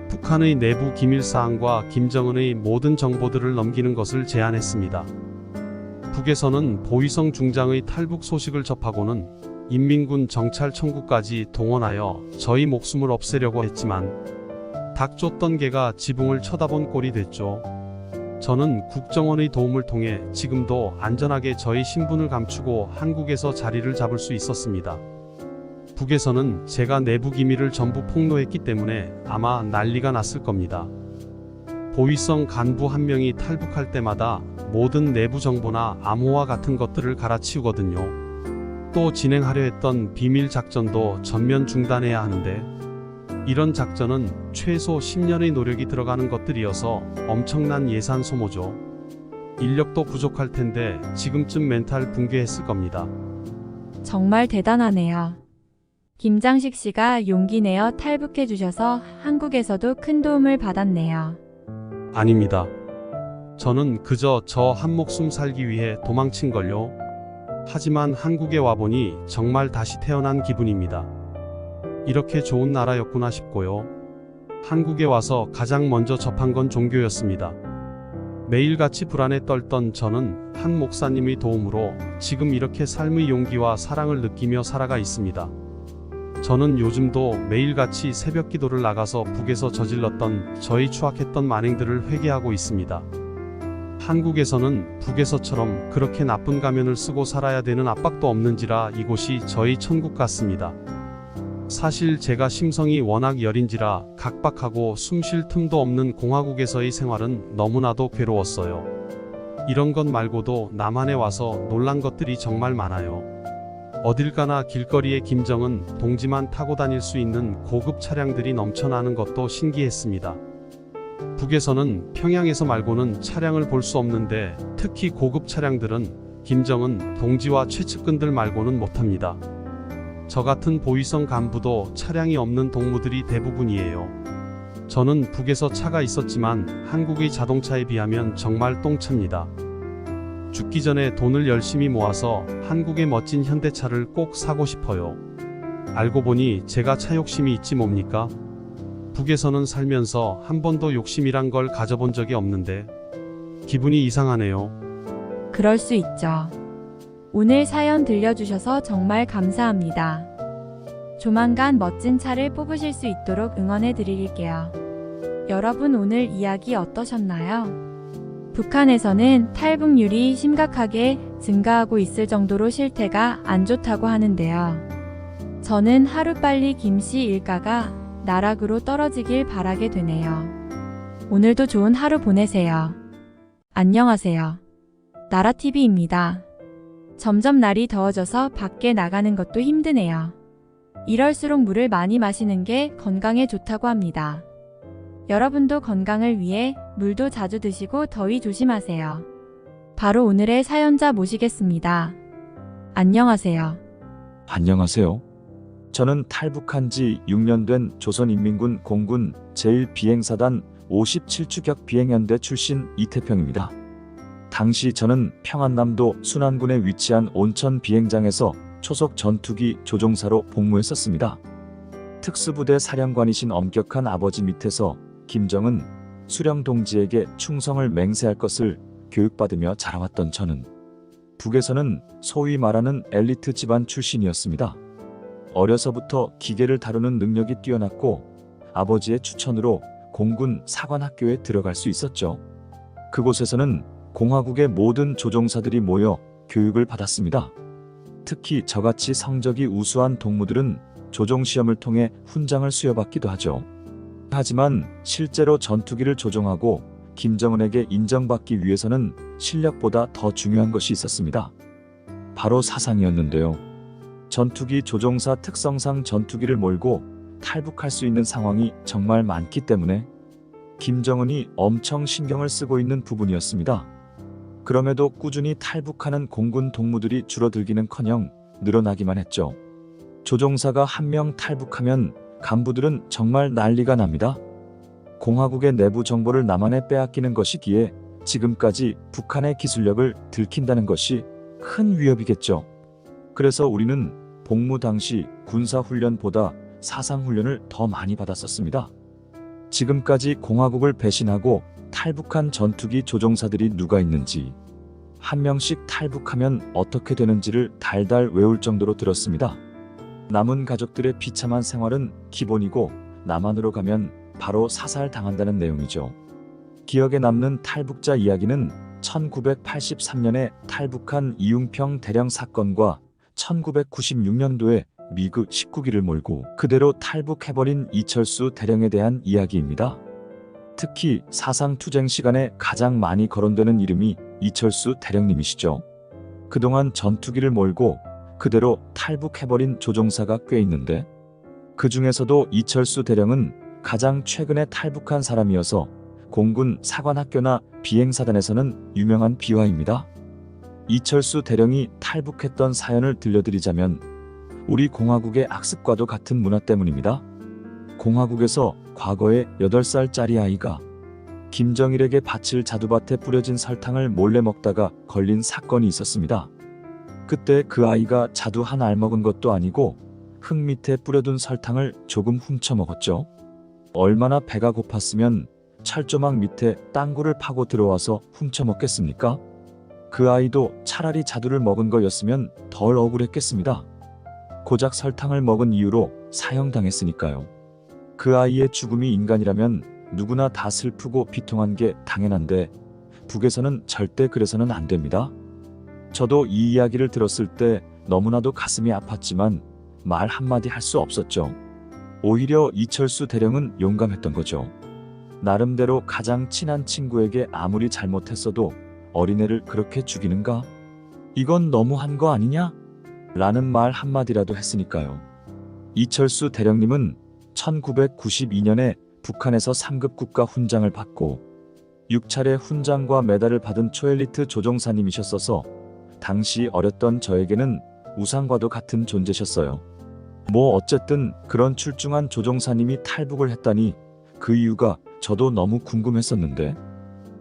북한의 내부 기밀사항과 김정은의 모든 정보들을 넘기는 것을 제안했습니다. 북에서는 보위성 중장의 탈북 소식을 접하고는 인민군 정찰 청구까지 동원하여 저희 목숨을 없애려고 했지만 닭 쫓던 개가 지붕을 쳐다본 꼴이 됐죠. 저는 국정원의 도움을 통해 지금도 안전하게 저희 신분을 감추고 한국에서 자리를 잡을 수 있었습니다. 북에서는 제가 내부 기밀을 전부 폭로했기 때문에 아마 난리가 났을 겁니다. 보위성 간부 한 명이 탈북할 때마다 모든 내부 정보나 암호화 같은 것들을 갈아치우거든요. 또 진행하려 했던 비밀 작전도 전면 중단해야 하는데 이런 작전은 최소 10년의 노력이 들어가는 것들이어서 엄청난 예산 소모죠. 인력도 부족할 텐데 지금쯤 멘탈 붕괴했을 겁니다. 정말 대단하네요. 김장식 씨가 용기 내어 탈북해 주셔서 한국에서도 큰 도움을 받았네요. 아닙니다. 저는 그저 저 한 목숨 살기 위해 도망친걸요. 하지만 한국에 와보니 정말 다시 태어난 기분입니다. 이렇게 좋은 나라였구나 싶고요. 한국에 와서 가장 먼저 접한 건 종교였습니다. 매일같이 불안에 떨던 저는 한 목사님의 도움으로 지금 이렇게 삶의 용기와 사랑을 느끼며 살아가 있습니다. 저는 요즘도 매일같이 새벽 기도를 나가서 북에서 저질렀던 저희 추악했던 만행들을 회개하고 있습니다. 한국에서는 북에서처럼 그렇게 나쁜 가면을 쓰고 살아야 되는 압박도 없는지라 이곳이 저희 천국 같습니다. 사실 제가 심성이 워낙 여린지라 각박하고 숨 쉴 틈도 없는 공화국에서의 생활은 너무나도 괴로웠어요. 이런 것 말고도 남한에 와서 놀란 것들이 정말 많아요. 어딜 가나 길거리에 김정은 동지만 타고 다닐 수 있는 고급 차량들이 넘쳐나는 것도 신기했습니다. 북에서는 평양에서 말고는 차량을 볼 수 없는데 특히 고급 차량들은 김정은 동지와 최측근들 말고는 못합니다. 저 같은 보위성 간부도 차량이 없는 동무들이 대부분이에요. 저는 북에서 차가 있었지만 한국의 자동차에 비하면 정말 똥차입니다. 죽기 전에 돈을 열심히 모아서 한국의 멋진 현대차를 꼭 사고 싶어요. 알고 보니 제가 차 욕심이 있지 뭡니까? 북에서는 살면서 한 번도 욕심이란 걸 가져본 적이 없는데 기분이 이상하네요. 그럴 수 있죠. 오늘 사연 들려주셔서 정말 감사합니다. 조만간 멋진 차를 뽑으실 수 있도록 응원해 드릴게요. 여러분 오늘 이야기 어떠셨나요? 북한에서는 탈북률이 심각하게 증가하고 있을 정도로 실태가 안 좋다고 하는데요. 저는 하루빨리 김씨 일가가 나락으로 떨어지길 바라게 되네요. 오늘도 좋은 하루 보내세요. 안녕하세요. 나라TV입니다. 점점 날이 더워져서 밖에 나가는 것도 힘드네요. 이럴수록 물을 많이 마시는 게 건강에 좋다고 합니다. 여러분도 건강을 위해 물도 자주 드시고 더위 조심하세요. 바로 오늘의 사연자 모시겠습니다. 안녕하세요. 안녕하세요. 저는 탈북한 지 6년 된 조선인민군 공군 제1비행사단 57추격 비행연대 출신 이태평입니다. 당시 저는 평안남도 순안군에 위치한 온천 비행장에서 초속 전투기 조종사로 복무했었습니다. 특수부대 사령관이신 엄격한 아버지 밑에서 김정은 수령 동지에게 충성을 맹세할 것을 교육받으며 자라왔던 저는 북에서는 소위 말하는 엘리트 집안 출신이었습니다. 어려서부터 기계를 다루는 능력이 뛰어났고 아버지의 추천으로 공군 사관학교에 들어갈 수 있었죠. 그곳에서는 공화국의 모든 조종사들이 모여 교육을 받았습니다. 특히 저같이 성적이 우수한 동무들은 조종시험을 통해 훈장을 수여받기도 하죠. 하지만 실제로 전투기를 조종하고 김정은에게 인정받기 위해서는 실력보다 더 중요한 것이 있었습니다. 바로 사상이었는데요. 전투기 조종사 특성상 전투기를 몰고 탈북할 수 있는 상황이 정말 많기 때문에 김정은이 엄청 신경을 쓰고 있는 부분이었습니다. 그럼에도 꾸준히 탈북하는 공군 동무들이 줄어들기는커녕 늘어나기만 했죠. 조종사가 한 명 탈북하면 간부들은 정말 난리가 납니다. 공화국의 내부 정보를 남한에 빼앗기는 것이기에 지금까지 북한의 기술력을 들킨다는 것이 큰 위협이겠죠. 그래서 우리는 복무 당시 군사훈련보다 사상훈련을 더 많이 받았었습니다. 지금까지 공화국을 배신하고 탈북한 전투기 조종사들이 누가 있는지, 한 명씩 탈북하면 어떻게 되는지를 달달 외울 정도로 들었습니다. 남은 가족들의 비참한 생활은 기본이고 남한으로 가면 바로 사살당한다는 내용이죠. 기억에 남는 탈북자 이야기는 1983년에 탈북한 이웅평 대령 사건과 1996년도에 미그 19기를 몰고 그대로 탈북해버린 이철수 대령에 대한 이야기입니다. 특히 사상투쟁 시간에 가장 많이 거론되는 이름이 이철수 대령님이시죠. 그동안 전투기를 몰고 그대로 탈북해버린 조종사가 꽤 있는데 그 중에서도 이철수 대령은 가장 최근에 탈북한 사람이어서 공군 사관학교나 비행사단에서는 유명한 비화입니다. 이철수 대령이 탈북했던 사연을 들려드리자면 우리 공화국의 악습과도 같은 문화 때문입니다. 공화국에서 과거에 8살짜리 아이가 김정일에게 바칠 자두밭에 뿌려진 설탕을 몰래 먹다가 걸린 사건이 있었습니다. 그때 그 아이가 자두 한 알 먹은 것도 아니고 흙 밑에 뿌려둔 설탕을 조금 훔쳐 먹었죠. 얼마나 배가 고팠으면 철조망 밑에 땅굴을 파고 들어와서 훔쳐 먹겠습니까? 그 아이도 차라리 자두를 먹은 거였으면 덜 억울했겠습니다. 고작 설탕을 먹은 이유로 사형당했으니까요. 그 아이의 죽음이 인간이라면 누구나 다 슬프고 비통한 게 당연한데 북에서는 절대 그래서는 안 됩니다. 저도 이 이야기를 들었을 때 너무나도 가슴이 아팠지만 말 한마디 할 수 없었죠. 오히려 이철수 대령은 용감했던 거죠. 나름대로 가장 친한 친구에게 아무리 잘못했어도 어린애를 그렇게 죽이는가? 이건 너무한 거 아니냐? 라는 말 한마디라도 했으니까요. 이철수 대령님은 1992년에 북한에서 3급 국가 훈장을 받고 6차례 훈장과 메달을 받은 초엘리트 조종사님이셨어서 당시 어렸던 저에게는 우상과도 같은 존재셨어요. 뭐 어쨌든 그런 출중한 조종사님이 탈북을 했다니 그 이유가 저도 너무 궁금했었는데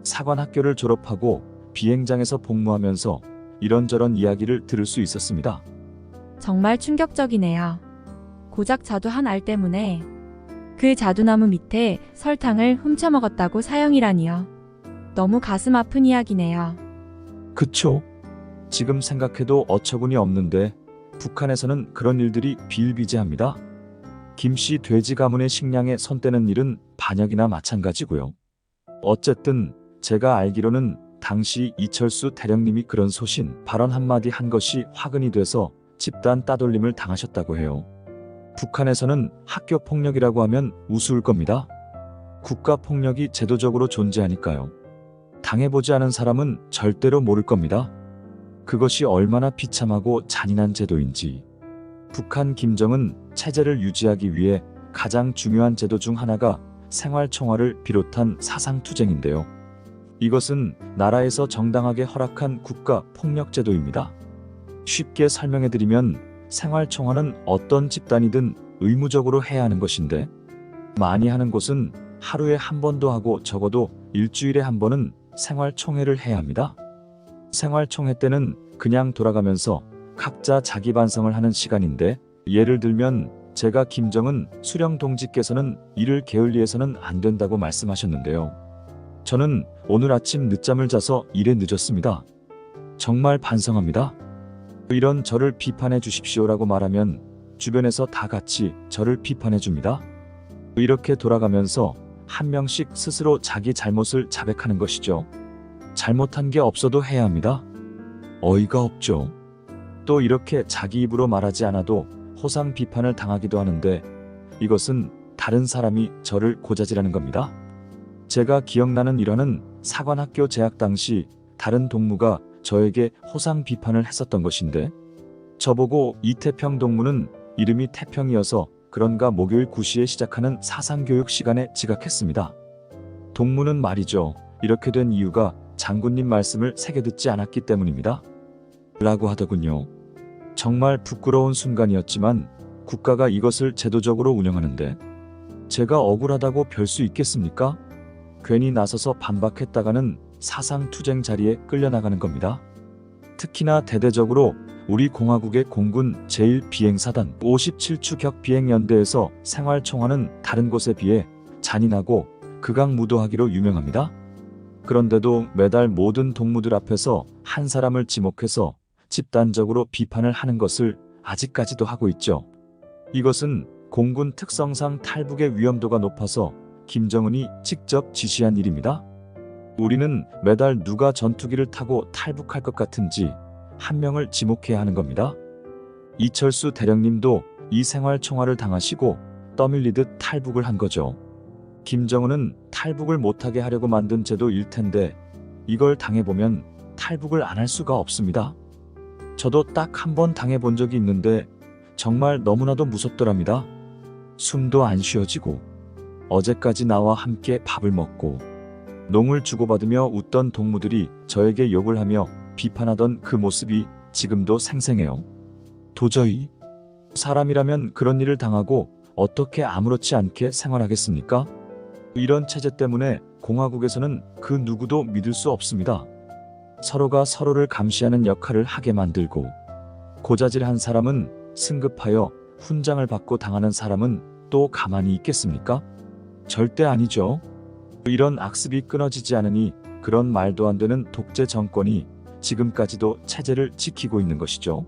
사관학교를 졸업하고 비행장에서 복무하면서 이런저런 이야기를 들을 수 있었습니다. 정말 충격적이네요. 고작 자두 한 알 때문에 그 자두나무 밑에 설탕을 훔쳐 먹었다고 사형이라니요. 너무 가슴 아픈 이야기네요. 그쵸? 지금 생각해도 어처구니 없는데 북한에서는 그런 일들이 비일비재합니다. 김씨 돼지 가문의 식량에 손 떼는 일은 반역이나 마찬가지고요. 어쨌든 제가 알기로는 당시 이철수 대령님이 그런 소신 발언 한마디 한 것이 화근이 돼서 집단 따돌림을 당하셨다고 해요. 북한에서는 학교 폭력이라고 하면 우스울 겁니다. 국가 폭력이 제도적으로 존재하니까요. 당해보지 않은 사람은 절대로 모를 겁니다. 그것이 얼마나 비참하고 잔인한 제도인지. 북한 김정은 체제를 유지하기 위해 가장 중요한 제도 중 하나가 생활총화를 비롯한 사상투쟁인데요. 이것은 나라에서 정당하게 허락한 국가 폭력제도입니다. 쉽게 설명해드리면 생활총화는 어떤 집단이든 의무적으로 해야 하는 것인데 많이 하는 곳은 하루에 한 번도 하고 적어도 일주일에 한 번은 생활총회를 해야 합니다. 생활총회 때는 그냥 돌아가면서 각자 자기 반성을 하는 시간인데 예를 들면 제가 김정은 수령 동지께서는 이를 게을리해서는 안 된다고 말씀하셨는데요. 저는 오늘 아침 늦잠을 자서 일에 늦었습니다. 정말 반성합니다. 이런 저를 비판해 주십시오라고 말하면 주변에서 다 같이 저를 비판해 줍니다. 이렇게 돌아가면서 한 명씩 스스로 자기 잘못을 자백하는 것이죠. 잘못한 게 없어도 해야 합니다. 어이가 없죠. 또 이렇게 자기 입으로 말하지 않아도 호상 비판을 당하기도 하는데 이것은 다른 사람이 저를 고자질하는 겁니다. 제가 기억나는 일화는 사관학교 재학 당시 다른 동무가 저에게 호상 비판을 했었던 것인데 저보고 이태평 동무는 이름이 태평이어서 그런가 목요일 9시에 시작하는 사상교육 시간에 지각했습니다. 동무는 말이죠. 이렇게 된 이유가 장군님 말씀을 새겨 듣지 않았기 때문입니다. 라고 하더군요. 정말 부끄러운 순간이었지만 국가가 이것을 제도적으로 운영하는데 제가 억울하다고 별 수 있겠습니까? 괜히 나서서 반박했다가는 사상투쟁 자리에 끌려나가는 겁니다. 특히나 대대적으로 우리 공화국의 공군 제1비행사단 57추 격비행연대에서 생활총화는 다른 곳에 비해 잔인하고 극악무도하기로 유명합니다. 그런데도 매달 모든 동무들 앞에서 한 사람을 지목해서 집단적으로 비판을 하는 것을 아직까지도 하고 있죠. 이것은 공군 특성상 탈북의 위험도가 높아서 김정은이 직접 지시한 일입니다. 우리는 매달 누가 전투기를 타고 탈북할 것 같은지 한 명을 지목해야 하는 겁니다. 이철수 대령님도 이 생활총화를 당하시고 떠밀리듯 탈북을 한 거죠. 김정은은 탈북을 못하게 하려고 만든 제도일 텐데 이걸 당해보면 탈북을 안 할 수가 없습니다. 저도 딱 한 번 당해본 적이 있는데 정말 너무나도 무섭더랍니다. 숨도 안 쉬어지고 어제까지 나와 함께 밥을 먹고 농을 주고받으며 웃던 동무들이 저에게 욕을 하며 비판하던 그 모습이 지금도 생생해요. 도저히 사람이라면 그런 일을 당하고 어떻게 아무렇지 않게 생활하겠습니까? 이런 체제 때문에 공화국에서는 그 누구도 믿을 수 없습니다. 서로가 서로를 감시하는 역할을 하게 만들고 고자질한 사람은 승급하여 훈장을 받고 당하는 사람은 또 가만히 있겠습니까? 절대 아니죠. 이런 악습이 끊어지지 않으니 그런 말도 안 되는 독재 정권이 지금까지도 체제를 지키고 있는 것이죠.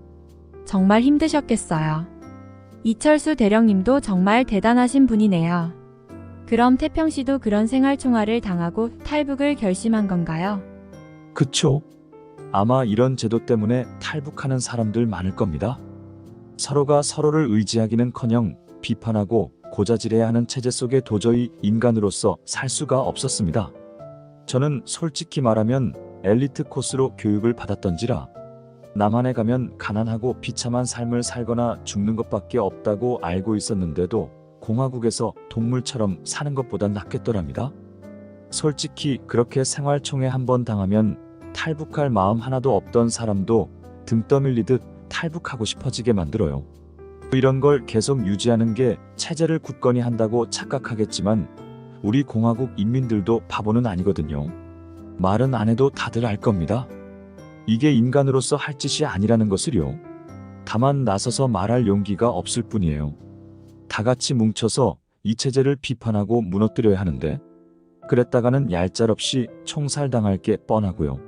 정말 힘드셨겠어요. 이철수 대령님도 정말 대단하신 분이네요. 그럼 태평씨도 그런 생활총화를 당하고 탈북을 결심한 건가요? 그쵸? 아마 이런 제도 때문에 탈북하는 사람들 많을 겁니다. 서로가 서로를 의지하기는커녕 비판하고 고자질해야 하는 체제 속에 도저히 인간으로서 살 수가 없었습니다. 저는 솔직히 말하면 엘리트 코스로 교육을 받았던지라 남한에 가면 가난하고 비참한 삶을 살거나 죽는 것밖에 없다고 알고 있었는데도 공화국에서 동물처럼 사는 것보단 낫겠더랍니다. 솔직히 그렇게 생활총회 한번 당하면 탈북할 마음 하나도 없던 사람도 등 떠밀리듯 탈북하고 싶어지게 만들어요. 이런 걸 계속 유지하는 게 체제를 굳건히 한다고 착각하겠지만 우리 공화국 인민들도 바보는 아니거든요. 말은 안 해도 다들 알 겁니다. 이게 인간으로서 할 짓이 아니라는 것을요. 다만 나서서 말할 용기가 없을 뿐이에요. 다 같이 뭉쳐서 이 체제를 비판하고 무너뜨려야 하는데 그랬다가는 얄짤없이 총살당할 게 뻔하고요.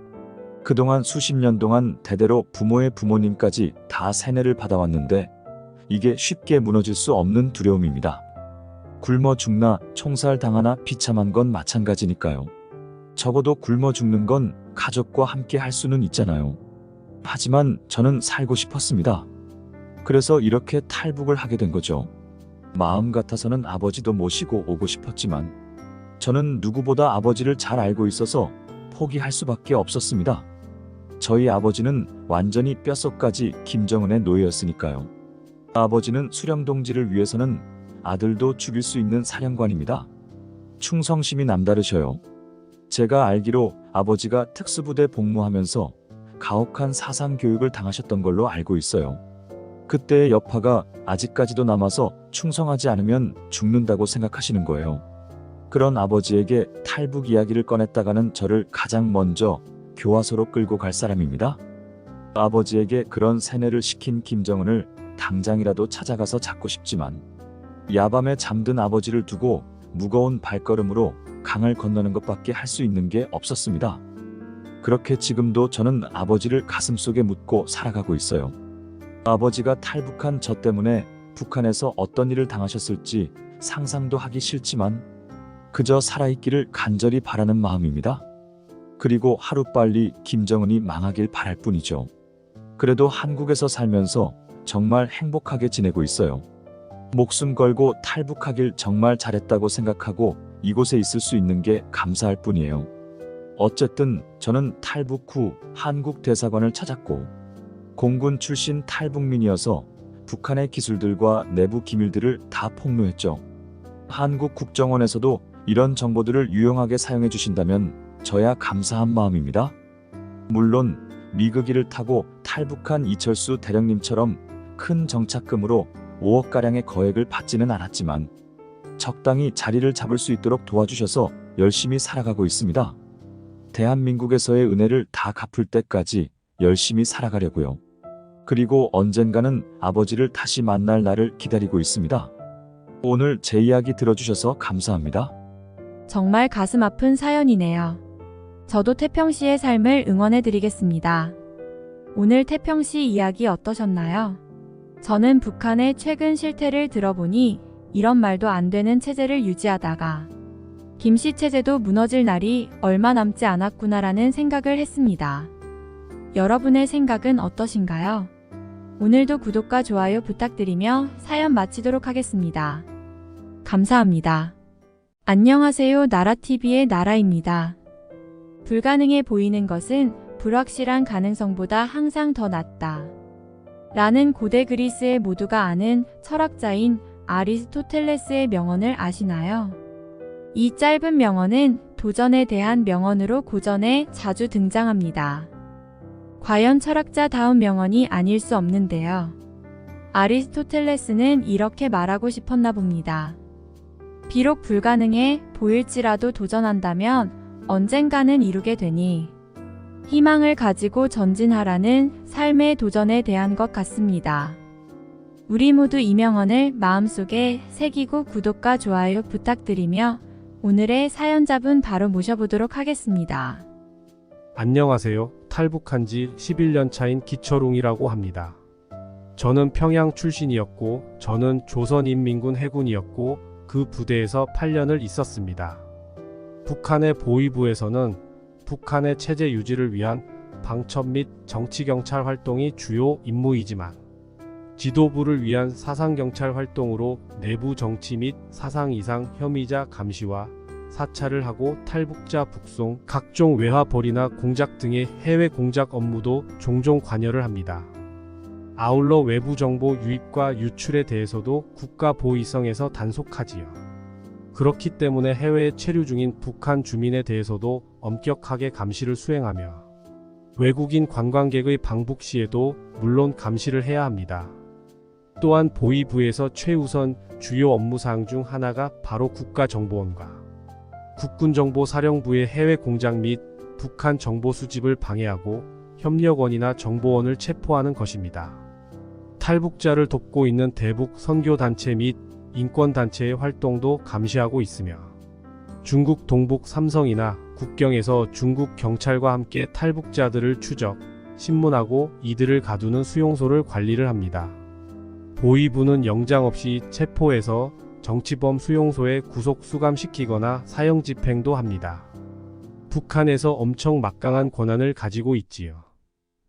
그동안 수십 년 동안 대대로 부모의 부모님까지 다 세뇌를 받아왔는데 이게 쉽게 무너질 수 없는 두려움입니다. 굶어 죽나 총살당하나 비참한 건 마찬가지니까요. 적어도 굶어 죽는 건 가족과 함께 할 수는 있잖아요. 하지만 저는 살고 싶었습니다. 그래서 이렇게 탈북을 하게 된 거죠. 마음 같아서는 아버지도 모시고 오고 싶었지만 저는 누구보다 아버지를 잘 알고 있어서 포기할 수밖에 없었습니다. 저희 아버지는 완전히 뼛속까지 김정은의 노예였으니까요. 아버지는 수령동지를 위해서는 아들도 죽일 수 있는 사령관입니다. 충성심이 남다르셔요. 제가 알기로 아버지가 특수부대 복무하면서 가혹한 사상교육을 당하셨던 걸로 알고 있어요. 그때의 여파가 아직까지도 남아서 충성하지 않으면 죽는다고 생각하시는 거예요. 그런 아버지에게 탈북 이야기를 꺼냈다가는 저를 가장 먼저 교화소로 끌고 갈 사람입니다. 아버지에게 그런 세뇌를 시킨 김정은을 당장이라도 찾아가서 잡고 싶지만 야밤에 잠든 아버지를 두고 무거운 발걸음으로 강을 건너는 것밖에 할 수 있는 게 없었습니다. 그렇게 지금도 저는 아버지를 가슴속에 묻고 살아가고 있어요. 아버지가 탈북한 저 때문에 북한에서 어떤 일을 당하셨을지 상상도 하기 싫지만 그저 살아있기를 간절히 바라는 마음입니다. 그리고 하루빨리 김정은이 망하길 바랄 뿐이죠. 그래도 한국에서 살면서 정말 행복하게 지내고 있어요. 목숨 걸고 탈북하길 정말 잘했다고 생각하고 이곳에 있을 수 있는 게 감사할 뿐이에요. 어쨌든 저는 탈북 후 한국 대사관을 찾았고 공군 출신 탈북민이어서 북한의 기술들과 내부 기밀들을 다 폭로했죠. 한국 국정원에서도 이런 정보들을 유용하게 사용해 주신다면 저야 감사한 마음입니다. 물론 미그기를 타고 탈북한 이철수 대령님처럼 큰 정착금으로 5억가량의 거액을 받지는 않았지만 적당히 자리를 잡을 수 있도록 도와주셔서 열심히 살아가고 있습니다. 대한민국에서의 은혜를 다 갚을 때까지 열심히 살아가려고요. 그리고 언젠가는 아버지를 다시 만날 날을 기다리고 있습니다. 오늘 제 이야기 들어주셔서 감사합니다. 정말 가슴 아픈 사연이네요. 저도 태평씨의 삶을 응원해드리겠습니다. 오늘 태평씨 이야기 어떠셨나요? 저는 북한의 최근 실태를 들어보니 이런 말도 안 되는 체제를 유지하다가 김씨 체제도 무너질 날이 얼마 남지 않았구나라는 생각을 했습니다. 여러분의 생각은 어떠신가요? 오늘도 구독과 좋아요 부탁드리며 사연 마치도록 하겠습니다. 감사합니다. 안녕하세요. 나라TV의 나라입니다. 불가능해 보이는 것은 불확실한 가능성보다 항상 더 낫다. 라는 고대 그리스의 모두가 아는 철학자인 아리스토텔레스의 명언을 아시나요? 이 짧은 명언은 도전에 대한 명언으로 고전에 자주 등장합니다. 과연 철학자다운 명언이 아닐 수 없는데요. 아리스토텔레스는 이렇게 말하고 싶었나 봅니다. 비록 불가능해 보일지라도 도전한다면 언젠가는 이루게 되니 희망을 가지고 전진하라는 삶의 도전에 대한 것 같습니다. 우리 모두 이 명언을 마음속에 새기고 구독과 좋아요 부탁드리며 오늘의 사연자분 바로 모셔보도록 하겠습니다. 안녕하세요. 탈북한 지 11년 차인 기철웅이라고 합니다. 저는 평양 출신이었고 저는 조선인민군 해군이었고 그 부대에서 8년을 있었습니다. 북한의 보위부에서는 북한의 체제 유지를 위한 방첩 및 정치경찰 활동이 주요 임무이지만 지도부를 위한 사상경찰 활동으로 내부 정치 및 사상 이상 혐의자 감시와 사찰을 하고 탈북자 북송, 각종 외화 벌이나 공작 등의 해외 공작 업무도 종종 관여를 합니다. 아울러 외부 정보 유입과 유출에 대해서도 국가보위성에서 단속하지요. 그렇기 때문에 해외에 체류 중인 북한 주민에 대해서도 엄격하게 감시를 수행하며 외국인 관광객의 방북 시에도 물론 감시를 해야 합니다. 또한 보위부에서 최우선 주요 업무사항 중 하나가 바로 국가정보원과 국군정보사령부의 해외 공작 및 북한 정보 수집을 방해하고 협력원이나 정보원을 체포하는 것입니다. 탈북자를 돕고 있는 대북 선교단체 및 인권단체의 활동도 감시하고 있으며 중국 동북 삼성이나 국경에서 중국 경찰과 함께 탈북자들을 추적, 신문하고 이들을 가두는 수용소를 관리를 합니다. 보위부는 영장 없이 체포해서 정치범 수용소에 구속 수감시키거나 사형 집행도 합니다. 북한에서 엄청 막강한 권한을 가지고 있지요.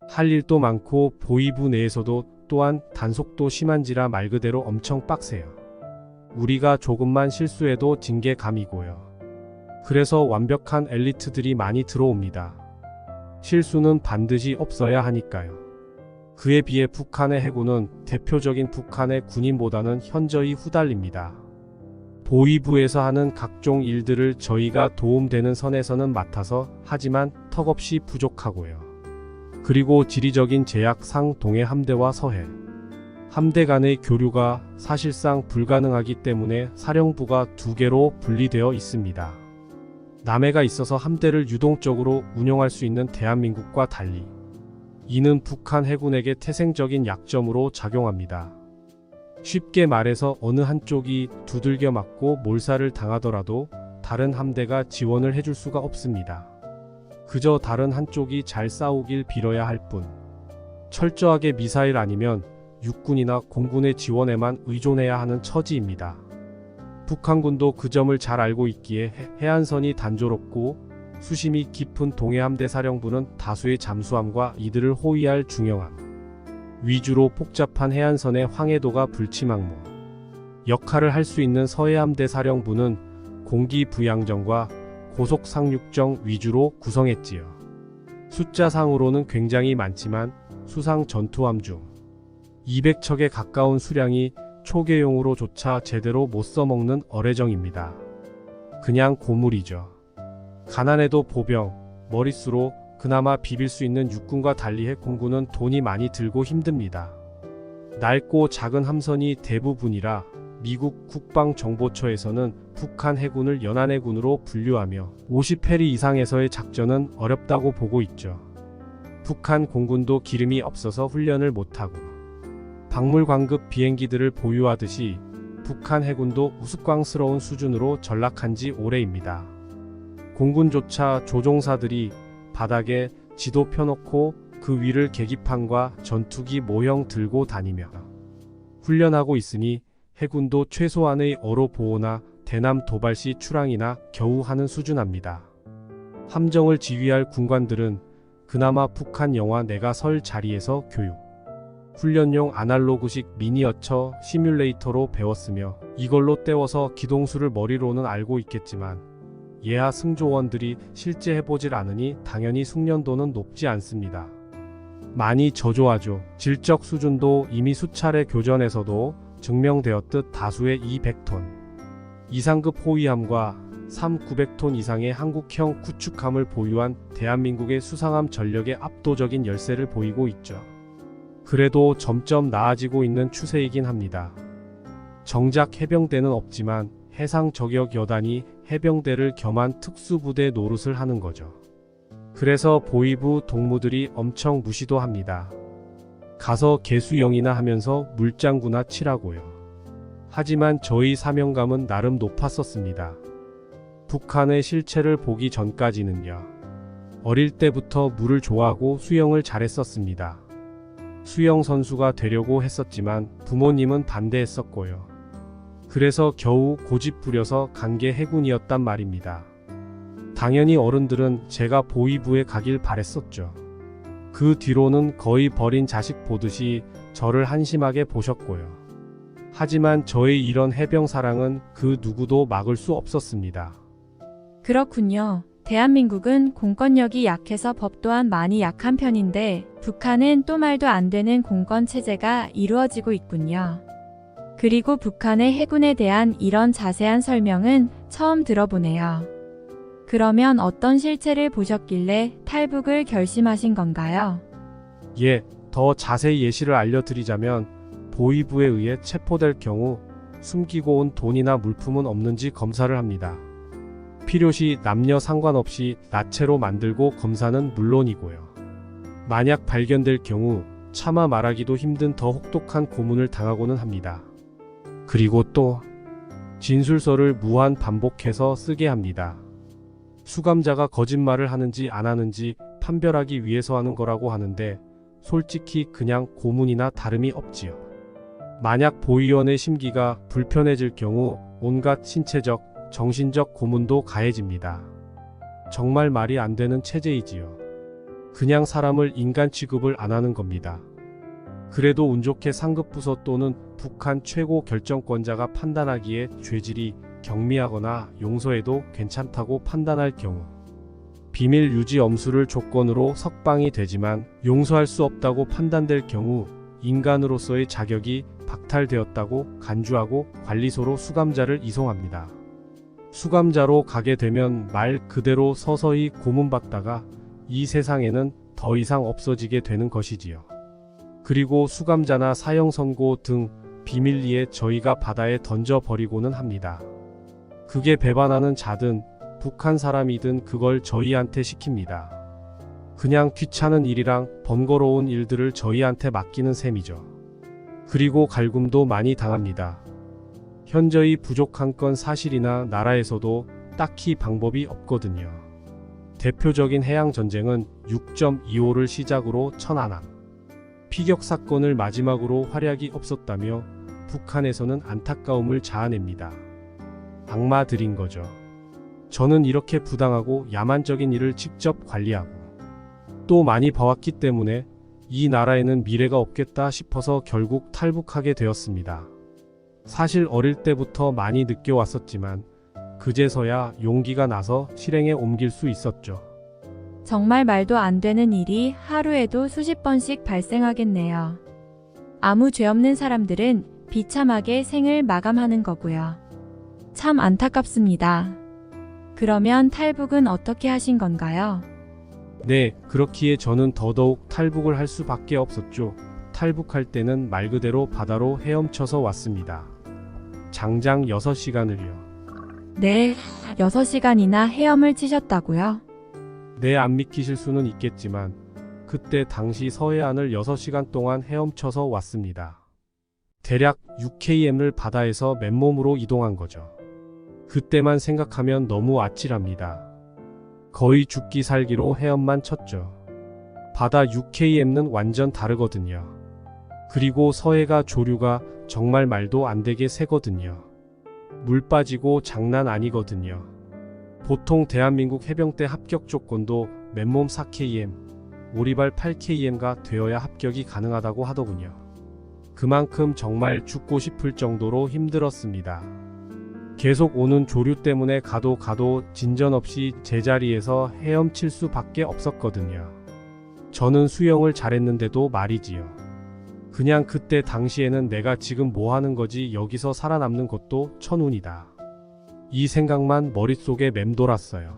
할 일도 많고 보위부 내에서도 또한 단속도 심한지라 말 그대로 엄청 빡세요. 우리가 조금만 실수해도 징계감이고요. 그래서 완벽한 엘리트들이 많이 들어옵니다. 실수는 반드시 없어야 하니까요. 그에 비해 북한의 해군은 대표적인 북한의 군인보다는 현저히 후달립니다. 보위부에서 하는 각종 일들을 저희가 도움되는 선에서는 맡아서 하지만 턱없이 부족하고요. 그리고 지리적인 제약상 동해 함대와 서해 함대 간의 교류가 사실상 불가능하기 때문에 사령부가 2개로 분리되어 있습니다. 남해가 있어서 함대를 유동적으로 운영할 수 있는 대한민국과 달리 이는 북한 해군에게 태생적인 약점으로 작용합니다. 쉽게 말해서 어느 한쪽이 두들겨 맞고 몰살을 당하더라도 다른 함대가 지원을 해줄 수가 없습니다. 그저 다른 한쪽이 잘 싸우길 빌어야 할 뿐. 철저하게 미사일 아니면 육군이나 공군의 지원에만 의존해야 하는 처지입니다. 북한군도 그 점을 잘 알고 있기에 해안선이 단조롭고 수심이 깊은 동해함대 사령부는 다수의 잠수함과 이들을 호위할 중형함, 위주로 복잡한 해안선의 황해도가 불치망모. 역할을 할 수 있는 서해함대 사령부는 공기부양정과 고속상륙정 위주로 구성했지요. 숫자상으로는 굉장히 많지만 수상 전투함 중 200척에 가까운 수량이 초계용으로조차 제대로 못 써먹는 어뢰정입니다. 그냥 고물이죠. 가난해도 보병, 머릿수로 그나마 비빌 수 있는 육군과 달리 해공군은 돈이 많이 들고 힘듭니다. 낡고 작은 함선이 대부분이라 미국 국방정보처에서는 북한 해군을 연안해군으로 분류하며 50해리 이상에서의 작전은 어렵다고 보고 있죠. 북한 공군도 기름이 없어서 훈련을 못하고 박물관급 비행기들을 보유하듯이 북한 해군도 우스꽝스러운 수준으로 전락한 지 오래입니다. 공군조차 조종사들이 바닥에 지도 펴놓고 그 위를 계기판과 전투기 모형 들고 다니며 훈련하고 있으니 해군도 최소한의 어로 보호나 대남 도발 시 출항이나 겨우 하는 수준합니다. 함정을 지휘할 군관들은 그나마 북한 영화 내가 설 자리에서 교육, 훈련용 아날로그식 미니어처 시뮬레이터로 배웠으며 이걸로 때워서 기동수를 머리로는 알고 있겠지만 예하 승조원들이 실제 해보질 않으니 당연히 숙련도는 높지 않습니다. 많이 저조하죠. 질적 수준도 이미 수차례 교전에서도 증명되었듯 다수의 200톤 이상급 호위함과 3,900톤 이상의 한국형 구축함을 보유한 대한민국의 수상함 전력의 압도적인 열세를 보이고 있죠. 그래도 점점 나아지고 있는 추세이긴 합니다. 정작 해병대는 없지만 해상 저격 여단이 해병대를 겸한 특수부대 노릇을 하는 거죠. 그래서 보위부 동무들이 엄청 무시도 합니다. 가서 개수영이나 하면서 물장구나 치라고요. 하지만 저희 사명감은 나름 높았었습니다. 북한의 실체를 보기 전까지는요. 어릴 때부터 물을 좋아하고 수영을 잘했었습니다. 수영 선수가 되려고 했었지만 부모님은 반대했었고요. 그래서 겨우 고집 부려서 간 게 해군이었단 말입니다. 당연히 어른들은 제가 보위부에 가길 바랬었죠. 그 뒤로는 거의 버린 자식 보듯이 저를 한심하게 보셨고요. 하지만 저의 이런 해병 사랑은 그 누구도 막을 수 없었습니다. 그렇군요. 대한민국은 공권력이 약해서 법 또한 많이 약한 편인데 북한은 또 말도 안 되는 공권 체제가 이루어지고 있군요. 그리고 북한의 해군에 대한 이런 자세한 설명은 처음 들어보네요. 그러면 어떤 실체를 보셨길래 탈북을 결심하신 건가요? 예, 더 자세히 예시를 알려드리자면 보위부에 의해 체포될 경우 숨기고 온 돈이나 물품은 없는지 검사를 합니다. 필요시 남녀 상관없이 나체로 만들고 검사는 물론이고요. 만약 발견될 경우 차마 말하기도 힘든 더 혹독한 고문을 당하고는 합니다. 그리고 또 진술서를 무한 반복해서 쓰게 합니다. 수감자가 거짓말을 하는지 안 하는지 판별하기 위해서 하는 거라고 하는데 솔직히 그냥 고문이나 다름이 없지요. 만약 보위원의 심기가 불편해질 경우 온갖 신체적, 정신적 고문도 가해집니다. 정말 말이 안 되는 체제이지요. 그냥 사람을 인간 취급을 안 하는 겁니다. 그래도 운 좋게 상급부서 또는 북한 최고 결정권자가 판단하기에 죄질이 경미하거나 용서해도 괜찮다고 판단할 경우 비밀 유지 엄수를 조건으로 석방이 되지만 용서할 수 없다고 판단될 경우 인간으로서의 자격이 박탈되었다고 간주하고 관리소로 수감자를 이송합니다. 수감자로 가게 되면 말 그대로 서서히 고문받다가 이 세상에는 더 이상 없어지게 되는 것이지요. 그리고 수감자나 사형 선고 등 비밀리에 저희가 바다에 던져버리고는 합니다. 그게 배반하는 자든 북한 사람이든 그걸 저희한테 시킵니다. 그냥 귀찮은 일이랑 번거로운 일들을 저희한테 맡기는 셈이죠. 그리고 갈굼도 많이 당합니다. 현저히 부족한 건 사실이나 나라에서도 딱히 방법이 없거든요. 대표적인 해양전쟁은 6.25를 시작으로 천안함 피격 사건을 마지막으로 활약이 없었다며 북한에서는 안타까움을 자아냅니다. 악마들인 거죠. 저는 이렇게 부당하고 야만적인 일을 직접 관리하고 또 많이 봐왔기 때문에 이 나라에는 미래가 없겠다 싶어서 결국 탈북하게 되었습니다. 사실 어릴 때부터 많이 느껴왔었지만 그제서야 용기가 나서 실행에 옮길 수 있었죠. 정말 말도 안 되는 일이 하루에도 수십 번씩 발생하겠네요. 아무 죄 없는 사람들은 비참하게 생을 마감하는 거고요. 참 안타깝습니다. 그러면 탈북은 어떻게 하신 건가요? 네, 그렇기에 저는 더더욱 탈북을 할 수밖에 없었죠. 탈북할 때는 말 그대로 바다로 헤엄쳐서 왔습니다. 장장 6시간을요. 네, 6시간이나 헤엄을 치셨다고요? 네, 안 믿기실 수는 있겠지만 그때 당시 서해안을 6시간 동안 헤엄쳐서 왔습니다. 대략 6km를 바다에서 맨몸으로 이동한 거죠. 그때만 생각하면 너무 아찔합니다. 거의 죽기 살기로 헤엄만 쳤죠. 바다 6km는 완전 다르거든요. 그리고 서해가 조류가 정말 말도 안 되게 세거든요. 물 빠지고 장난 아니거든요. 보통 대한민국 해병대 합격 조건도 맨몸 4km, 오리발 8km가 되어야 합격이 가능하다고 하더군요. 그만큼 정말 죽고 싶을 정도로 힘들었습니다. 계속 오는 조류 때문에 가도 진전 없이 제자리에서 헤엄칠 수밖에 없었거든요. 저는 수영을 잘했는데도 말이지요. 그냥 그때 당시에는 내가 지금 뭐 하는 거지, 여기서 살아남는 것도 천운이다. 이 생각만 머릿속에 맴돌았어요.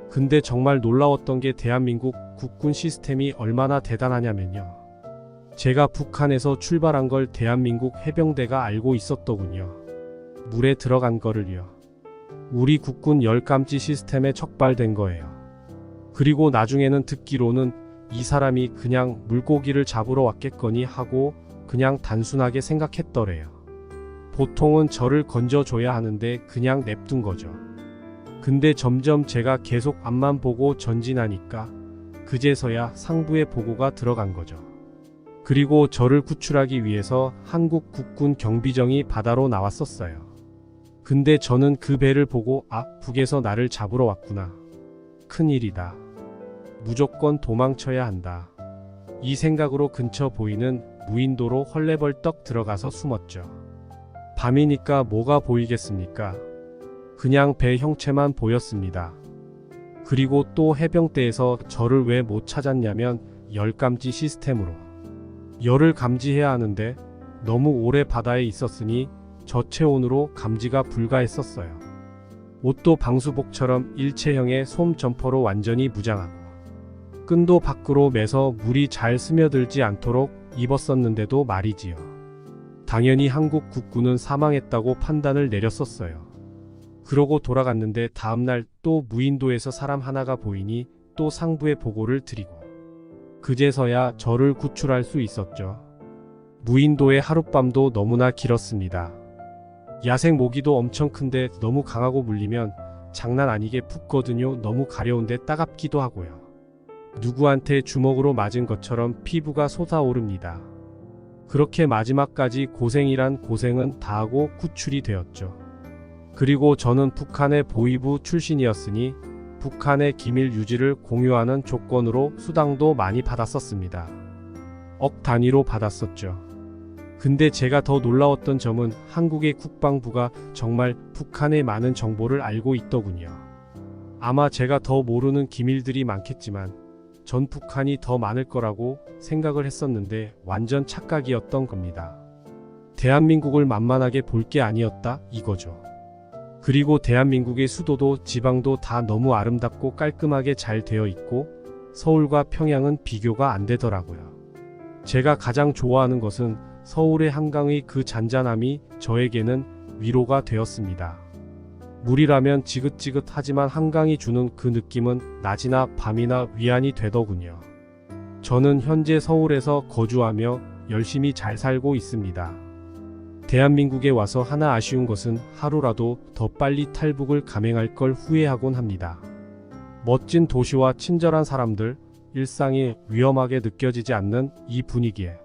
근데 정말 놀라웠던 게 대한민국 국군 시스템이 얼마나 대단하냐면요. 제가 북한에서 출발한 걸 대한민국 해병대가 알고 있었더군요. 물에 들어간 거를요. 우리 국군 열감지 시스템에 척발된 거예요. 그리고 나중에는 듣기로는 이 사람이 그냥 물고기를 잡으러 왔겠거니 하고 그냥 단순하게 생각했더래요. 보통은 저를 건져줘야 하는데 그냥 냅둔 거죠. 근데 점점 제가 계속 앞만 보고 전진하니까 그제서야 상부의 보고가 들어간 거죠. 그리고 저를 구출하기 위해서 한국 국군 경비정이 바다로 나왔었어요. 근데 저는 그 배를 보고 북에서 나를 잡으러 왔구나. 큰일이다. 무조건 도망쳐야 한다. 이 생각으로 근처 보이는 무인도로 헐레벌떡 들어가서 숨었죠. 밤이니까 뭐가 보이겠습니까? 그냥 배 형체만 보였습니다. 그리고 또 해병대에서 저를 왜 못 찾았냐면 열감지 시스템으로. 열을 감지해야 하는데 너무 오래 바다에 있었으니 저체온으로 감지가 불가했었어요. 옷도 방수복처럼 일체형의 솜 점퍼로 완전히 무장하고 끈도 밖으로 매서 물이 잘 스며들지 않도록 입었었는데도 말이지요. 당연히 한국 국군은 사망했다고 판단을 내렸었어요. 그러고 돌아갔는데 다음날 또 무인도에서 사람 하나가 보이니 또 상부에 보고를 드리고 그제서야 저를 구출할 수 있었죠. 무인도의 하룻밤도 너무나 길었습니다. 야생 모기도 엄청 큰데 너무 강하고 물리면 장난 아니게 붓거든요. 너무 가려운데 따갑기도 하고요. 누구한테 주먹으로 맞은 것처럼 피부가 솟아오릅니다. 그렇게 마지막까지 고생이란 고생은 다하고 구출이 되었죠. 그리고 저는 북한의 보위부 출신이었으니 북한의 기밀 유지를 공유하는 조건으로 수당도 많이 받았었습니다. 억 단위로 받았었죠. 근데 제가 더 놀라웠던 점은 한국의 국방부가 정말 북한의 많은 정보를 알고 있더군요. 아마 제가 더 모르는 기밀들이 많겠지만 전 북한이 더 많을 거라고 생각을 했었는데 완전 착각이었던 겁니다. 대한민국을 만만하게 볼 게 아니었다 이거죠. 그리고 대한민국의 수도도 지방도 다 너무 아름답고 깔끔하게 잘 되어 있고 서울과 평양은 비교가 안 되더라고요. 제가 가장 좋아하는 것은 서울의 한강의 그 잔잔함이 저에게는 위로가 되었습니다. 물이라면 지긋지긋하지만 한강이 주는 그 느낌은 낮이나 밤이나 위안이 되더군요. 저는 현재 서울에서 거주하며 열심히 잘 살고 있습니다. 대한민국에 와서 하나 아쉬운 것은 하루라도 더 빨리 탈북을 감행할 걸 후회하곤 합니다. 멋진 도시와 친절한 사람들, 일상이 위험하게 느껴지지 않는 이 분위기에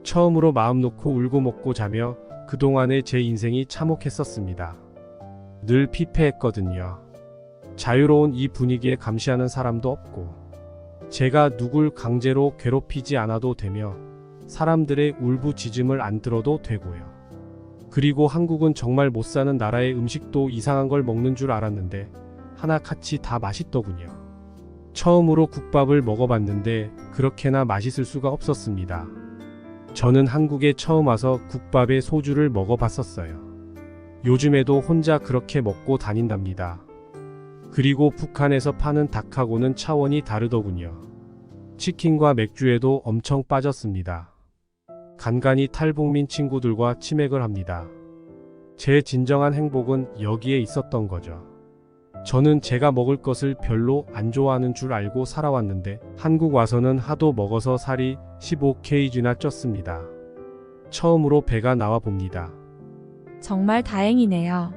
처음으로 마음 놓고 울고 먹고 자며 그동안의 제 인생이 참혹했었습니다. 늘 피폐했거든요. 자유로운 이 분위기에 감시하는 사람도 없고 제가 누굴 강제로 괴롭히지 않아도 되며 사람들의 울부짖음을 안 들어도 되고요. 그리고 한국은 정말 못 사는 나라의 음식도 이상한 걸 먹는 줄 알았는데 하나같이 다 맛있더군요. 처음으로 국밥을 먹어봤는데 그렇게나 맛있을 수가 없었습니다. 저는 한국에 처음 와서 국밥에 소주를 먹어봤었어요. 요즘에도 혼자 그렇게 먹고 다닌답니다. 그리고 북한에서 파는 닭하고는 차원이 다르더군요. 치킨과 맥주에도 엄청 빠졌습니다. 간간히 탈북민 친구들과 치맥을 합니다. 제 진정한 행복은 여기에 있었던 거죠. 저는 제가 먹을 것을 별로 안 좋아하는 줄 알고 살아왔는데 한국 와서는 하도 먹어서 살이 15kg나 쪘습니다. 처음으로 배가 나와 봅니다. 정말 다행이네요.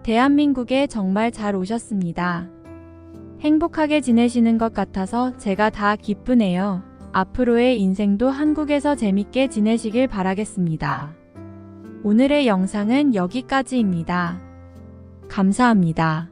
대한민국에 정말 잘 오셨습니다. 행복하게 지내시는 것 같아서 제가 다 기쁘네요. 앞으로의 인생도 한국에서 재밌게 지내시길 바라겠습니다. 오늘의 영상은 여기까지입니다. 감사합니다.